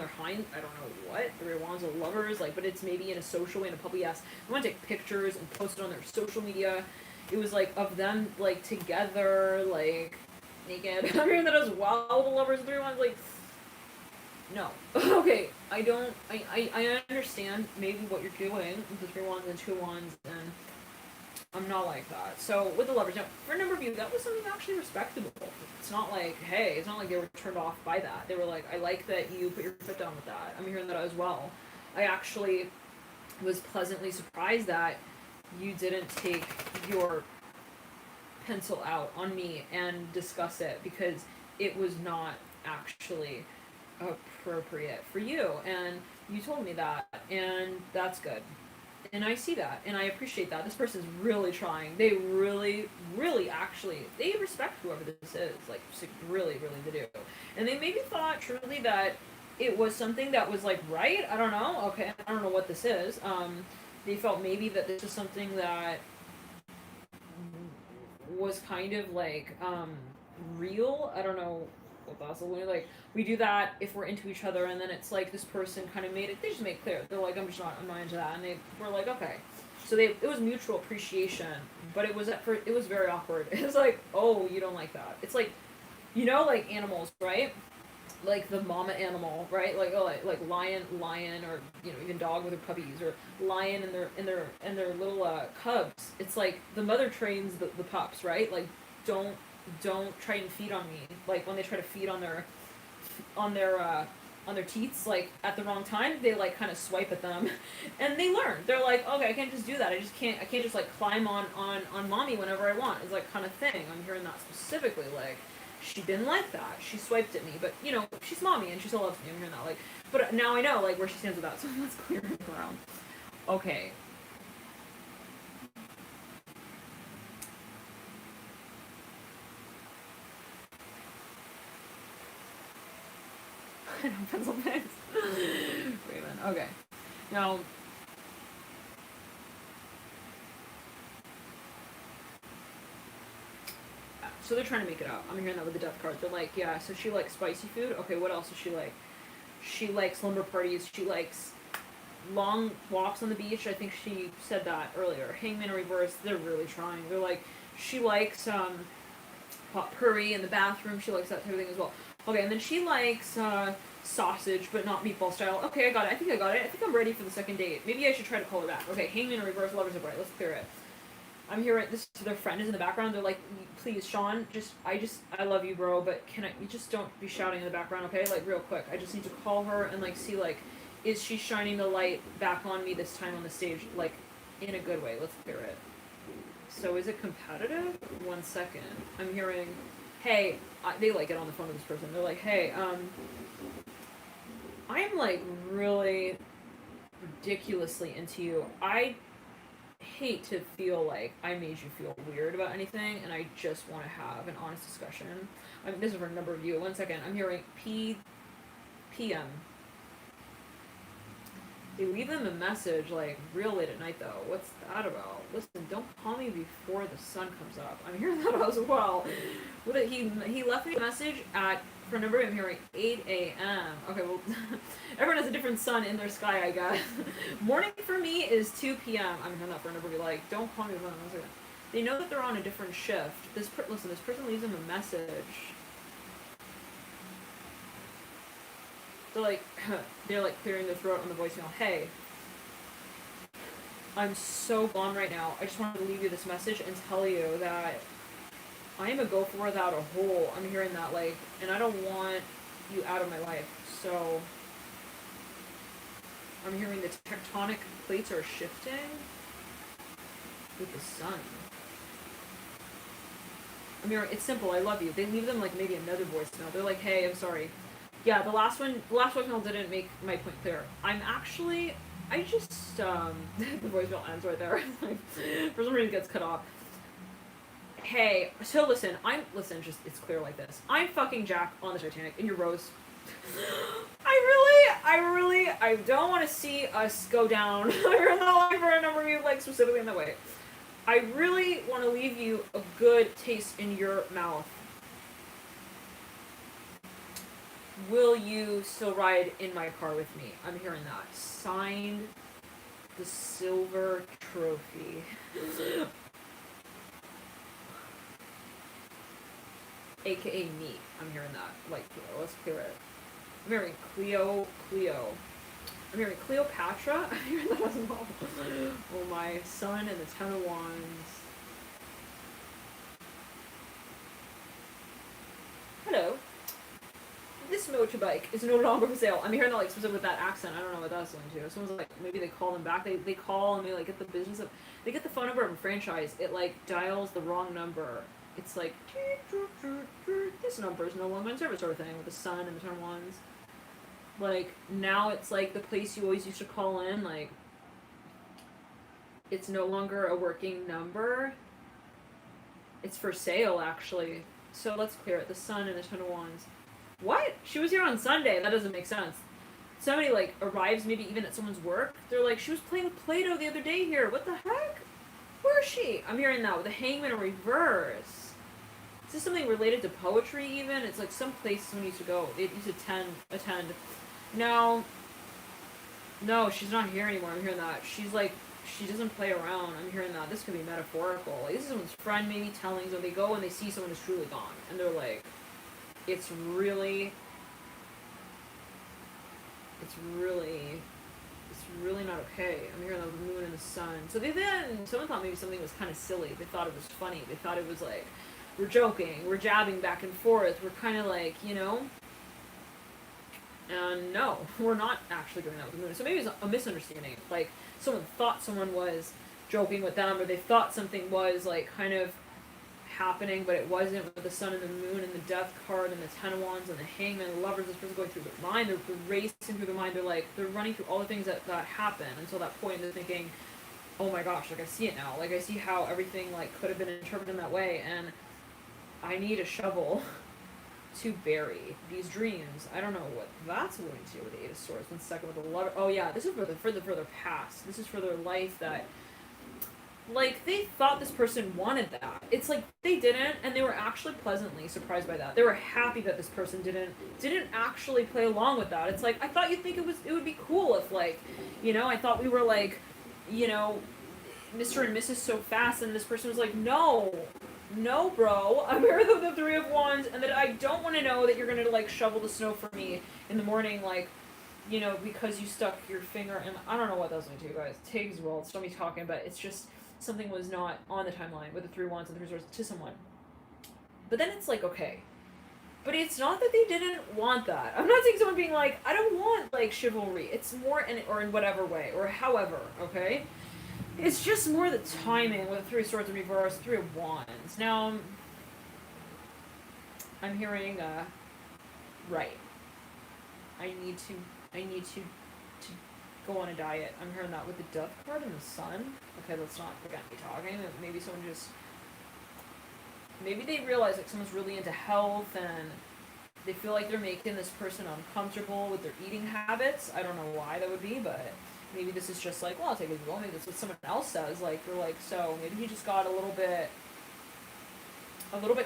hind, I don't know what, Three of Wands or Lovers, like, but it's maybe in a social way, in a public, yes. They want to take pictures and post it on their social media. It was like of them like together, like naked. I'm hearing that as well. The Lovers and Three of Wands, like, no. Okay, I understand maybe what you're doing with the Three of Wands and Two of Wands, and I'm not like that. So with the Lovers, now, for a number of you, that was something actually respectable. It's not like, hey, it's not like they were turned off by that. They were like, I like that you put your foot down with that. I'm hearing that as well. I actually was pleasantly surprised that you didn't take your pencil out on me and discuss it, because it was not actually appropriate for you, and you told me that, and that's good. And I see that, and I appreciate that. This person's really trying. They really, really actually, they respect whoever this is. Like, really, really they do. And they maybe thought truly that it was something that was, like, right? I don't know. Okay, I don't know what this is. They felt maybe that this is something that was kind of, like, real. I don't know what that's like. We do that if we're into each other, and then it's like this person kind of made it. They just made it clear. They're like, I'm not into that, and they were like, okay. So it was mutual appreciation, but it was very awkward. It was like, oh, you don't like that. It's like, you know, like animals, right? Like the mama animal, right? Like, oh, like lion, or, you know, even dog with their puppies, or lion and their little cubs. It's like the mother trains the pups, right? Like, don't try and feed on me. Like when they try to feed on their teats, like at the wrong time, they like kind of swipe at them, and they learn. They're like, okay, I can't just do that. I can't just like climb on mommy whenever I want. It's like kind of thing. I'm hearing that specifically. Like, she didn't like that. She swiped at me, but you know, she's mommy and she still loves me. I'm hearing that. Like, but now I know like where she stands with that. So let's clear it around. Okay. I know, pencil pens. Wait a minute. Okay. Now, So they're trying to make it up. I'm hearing that with the death card. They're like, yeah, so she likes spicy food. Okay, what else does she like? She likes slumber parties. She likes long walks on the beach. I think she said that earlier. Hangman in reverse. They're really trying. They're like, she likes potpourri in the bathroom. She likes that type of thing as well. Okay, and then she likes sausage, but not meatball style. Okay, I got it. I think I got it. I think I'm ready for the second date. Maybe I should try to call her back. Okay, Hangman in reverse. Lovers are bright. Let's clear it. I'm hearing this. Their friend is in the background. They're like, please, Sean, I love you, bro, but you just don't be shouting in the background, okay? Like, real quick. I just need to call her and, like, see, like, is she shining the light back on me this time on the stage, like, in a good way? Let's clear it. So, is it competitive? 1 second. I'm hearing, hey, they, like, get on the phone with this person. They're like, hey, I'm, like, really ridiculously into you. I hate to feel like I made you feel weird about anything, and I just want to have an honest discussion. I mean, this is for a number of you. 1 second. I'm hearing PM. They leave them a message, like, real late at night, though. What's that about? Listen, don't call me before the sun comes up. I'm hearing that as well. He left me a message for a number I'm hearing 8 a.m. Okay, well, everyone has a different sun in their sky, I guess. Morning for me is 2 p.m. I'm hearing that for a number. Be like, don't call me before the sun. They know that they're on a different shift. Listen, this person leaves them a message. They're like clearing their throat on the voicemail. Hey, I'm so gone right now. I just wanted to leave you this message and tell you that I am a gopher without a hole. I'm hearing that, like, and I don't want you out of my life. So I'm hearing the tectonic plates are shifting with the sun. I'm hearing, it's simple, I love you. They leave them, like, maybe another voicemail. They're like, hey, I'm sorry. Yeah, the last voicemail didn't make my point clear. I just, the voicemail ends right there. For some reason it gets cut off. Hey, so listen, it's clear like this. I'm fucking Jack on the Titanic, and you're Rose. I don't want to see us go down. I'm not for a number of you, like, specifically in that way. I really want to leave you a good taste in your mouth. Will you still ride in my car with me? I'm hearing that. Signed, the silver trophy. AKA me. I'm hearing that. Like, let's clear it. I'm hearing Cleo. I'm hearing Cleopatra. I'm hearing that as well. Oh, my Sun and the Ten of Wands. Hello. This motorbike is no longer for sale. I'm hearing that, like, specifically with that accent. I don't know what that's going to. Someone's like, maybe they call them back. They call and they, like, get the business of, they get the phone number of a franchise. It, like, dials the wrong number. It's like, this number is no longer in service, sort of thing, with the Sun and the Ten of Wands. Like, now it's like the place you always used to call in, like, it's no longer a working number. It's for sale, actually. So let's clear it. The Sun and the Ten of Wands. What? She was here on Sunday. That doesn't make sense. Somebody, like, arrives maybe even at someone's work. They're like, she was playing with Play-Doh the other day here. What the heck? Where is she? I'm hearing that with the Hangman in reverse. Is this something related to poetry even? It's like some place someone used to go. It used to attend. No, she's not here anymore. I'm hearing that. She's like, she doesn't play around. I'm hearing that. This could be metaphorical. Like, this is someone's friend maybe telling, so they go and they see someone who's truly gone. And they're like, it's really not okay. I'm hearing the moon and the sun. So someone thought maybe something was kind of silly. They thought it was funny. They thought it was like, we're joking, we're jabbing back and forth, we're kind of like, you know? And no, we're not actually doing that with the moon. So maybe it's a misunderstanding. Like, someone thought someone was joking with them, or they thought something was, like, kind of happening, but it wasn't, with the Sun and the Moon and the Death card and the Ten of Wands and the Hangman, the Lovers. This person's going through their mind. They're racing through their mind. They're running through all the things that happened until that point. They're thinking, oh my gosh, like, I see it now. Like, I see how everything, like, could have been interpreted in that way, and I need a shovel to bury these dreams. I don't know what that's going to do with the Eight of Swords. 1 second with the Lover. Oh yeah, this is for the further past. This is for their life that like they thought this person wanted that. It's like they didn't, and they were actually pleasantly surprised by that. They were happy that this person didn't actually play along with that. It's like, I thought you'd think it would be cool if, like, I thought we were like, you know, Mr. and Mrs. so fast, and this person was like, no, no, bro, I'm here with the Three of Wands, and that I don't want to know that you're gonna like shovel the snow for me in the morning, like, because you stuck your finger in. I don't know what that was going to do, guys. Take as well. It's not me talking, but it's just something was not on the timeline with the Three Wands and the Three Swords to someone. But then it's like, okay. But it's not that they didn't want that. I'm not saying someone being like, I don't want, like, chivalry. It's more in whatever way, or however, okay? It's just more the timing with the Three Swords in reverse, Three of Wands. Now, I'm hearing, right. I need to go on a diet. I'm hearing that with the Death card and the Sun. Okay, let's not forget me talking. Maybe someone maybe they realize like someone's really into health and they feel like they're making this person uncomfortable with their eating habits. I don't know why that would be, but maybe this is just like, well, I'll take it as well. Maybe that's what someone else says. Like, they're like, so maybe he just got a little bit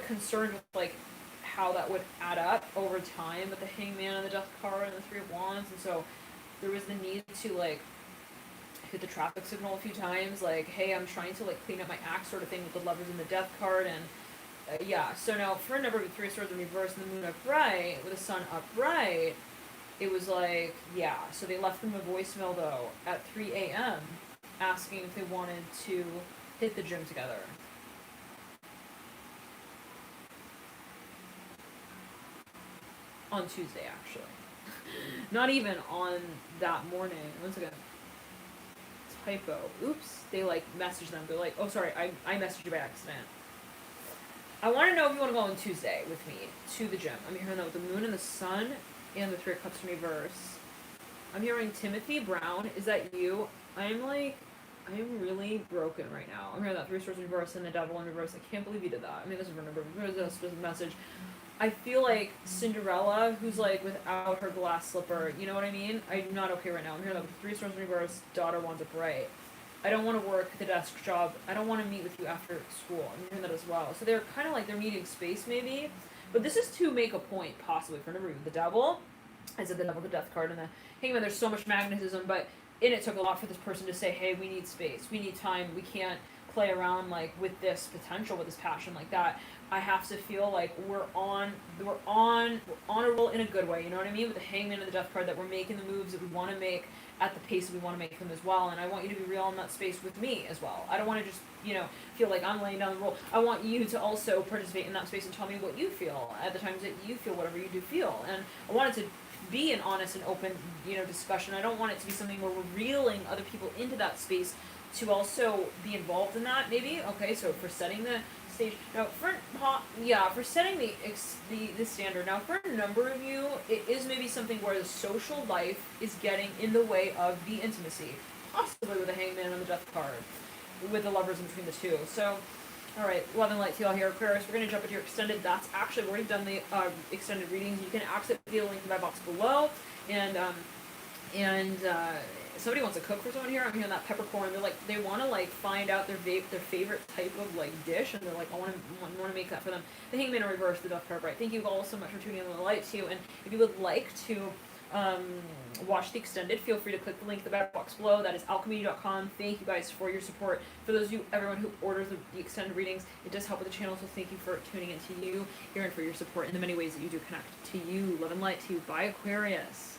concerned with like how that would add up over time with the Hangman and the Death card and the Three of Wands, and so there was the need to like hit the traffic signal a few times, like, hey, I'm trying to like clean up my act sort of thing with the Lovers and the Death card, and yeah. So now for a number of Three of Swords in reverse and the Moon upright with the Sun upright, it was like, yeah. So they left them a voicemail though at 3 a.m. asking if they wanted to hit the gym together. On Tuesday, actually. Not even on that morning. Once again, typo. Oops. They like message them. They're like, oh, sorry, I messaged you by accident. I want to know if you want to go on Tuesday with me to the gym. I'm hearing that with the Moon and the Sun and the Three of Cups in reverse. I'm hearing Timothy Brown. Is that you? I'm really broken right now. I'm hearing that Three Swords in reverse and the Devil in reverse. I can't believe you did that. I mean, this is a number. This was a message. I feel like Cinderella, who's like without her glass slipper, you know what I mean? I'm not okay right now. I'm here with Three Swords in reverse, daughter wands upright. I don't want to work the desk job. I don't want to meet with you after school. I'm hearing that as well. So they're kind of like they're needing space maybe. But this is to make a point, possibly, for number the Devil. I said the Devil, the Death card, and the Hangman. There's so much magnetism, but it took a lot for this person to say, hey, we need space. We need time. We can't play around like with this potential, with this passion like that. I have to feel like we're on a roll in a good way, you know what I mean? With the Hangman and the Death card, that we're making the moves that we want to make at the pace that we want to make them as well, and I want you to be real in that space with me as well. I don't want to just, feel like I'm laying down the role. I want you to also participate in that space and tell me what you feel at the times that you feel whatever you do feel. And I want it to be an honest and open, discussion. I don't want it to be something where we're reeling other people into that space to also be involved in that, maybe. Okay, so for setting the stage now, for setting the standard. Now, for a number of you, it is maybe something where the social life is getting in the way of the intimacy, possibly with the Hangman and the Death card, with the Lovers in between the two. So, all right, love and light to y'all here, Aquarius. We're gonna jump into your extended. That's actually, we've already done the extended readings. You can access the link in my box below, and somebody wants to cook for someone here. I'm hearing that peppercorn. They're like, they want to like find out their favorite type of like dish, and they're like, I want to make that for them. The Hangman in reverse, the Death card right. Thank you all so much for tuning in on the light too. And if you would like to watch the extended, feel free to click the link in the back box below. That is alchemy.com. Thank you guys for your support. For those of you, everyone who orders the extended readings, it does help with the channel. So thank you for tuning into you here and for your support in the many ways that you do connect to you. Love and light to you. Bye, Aquarius.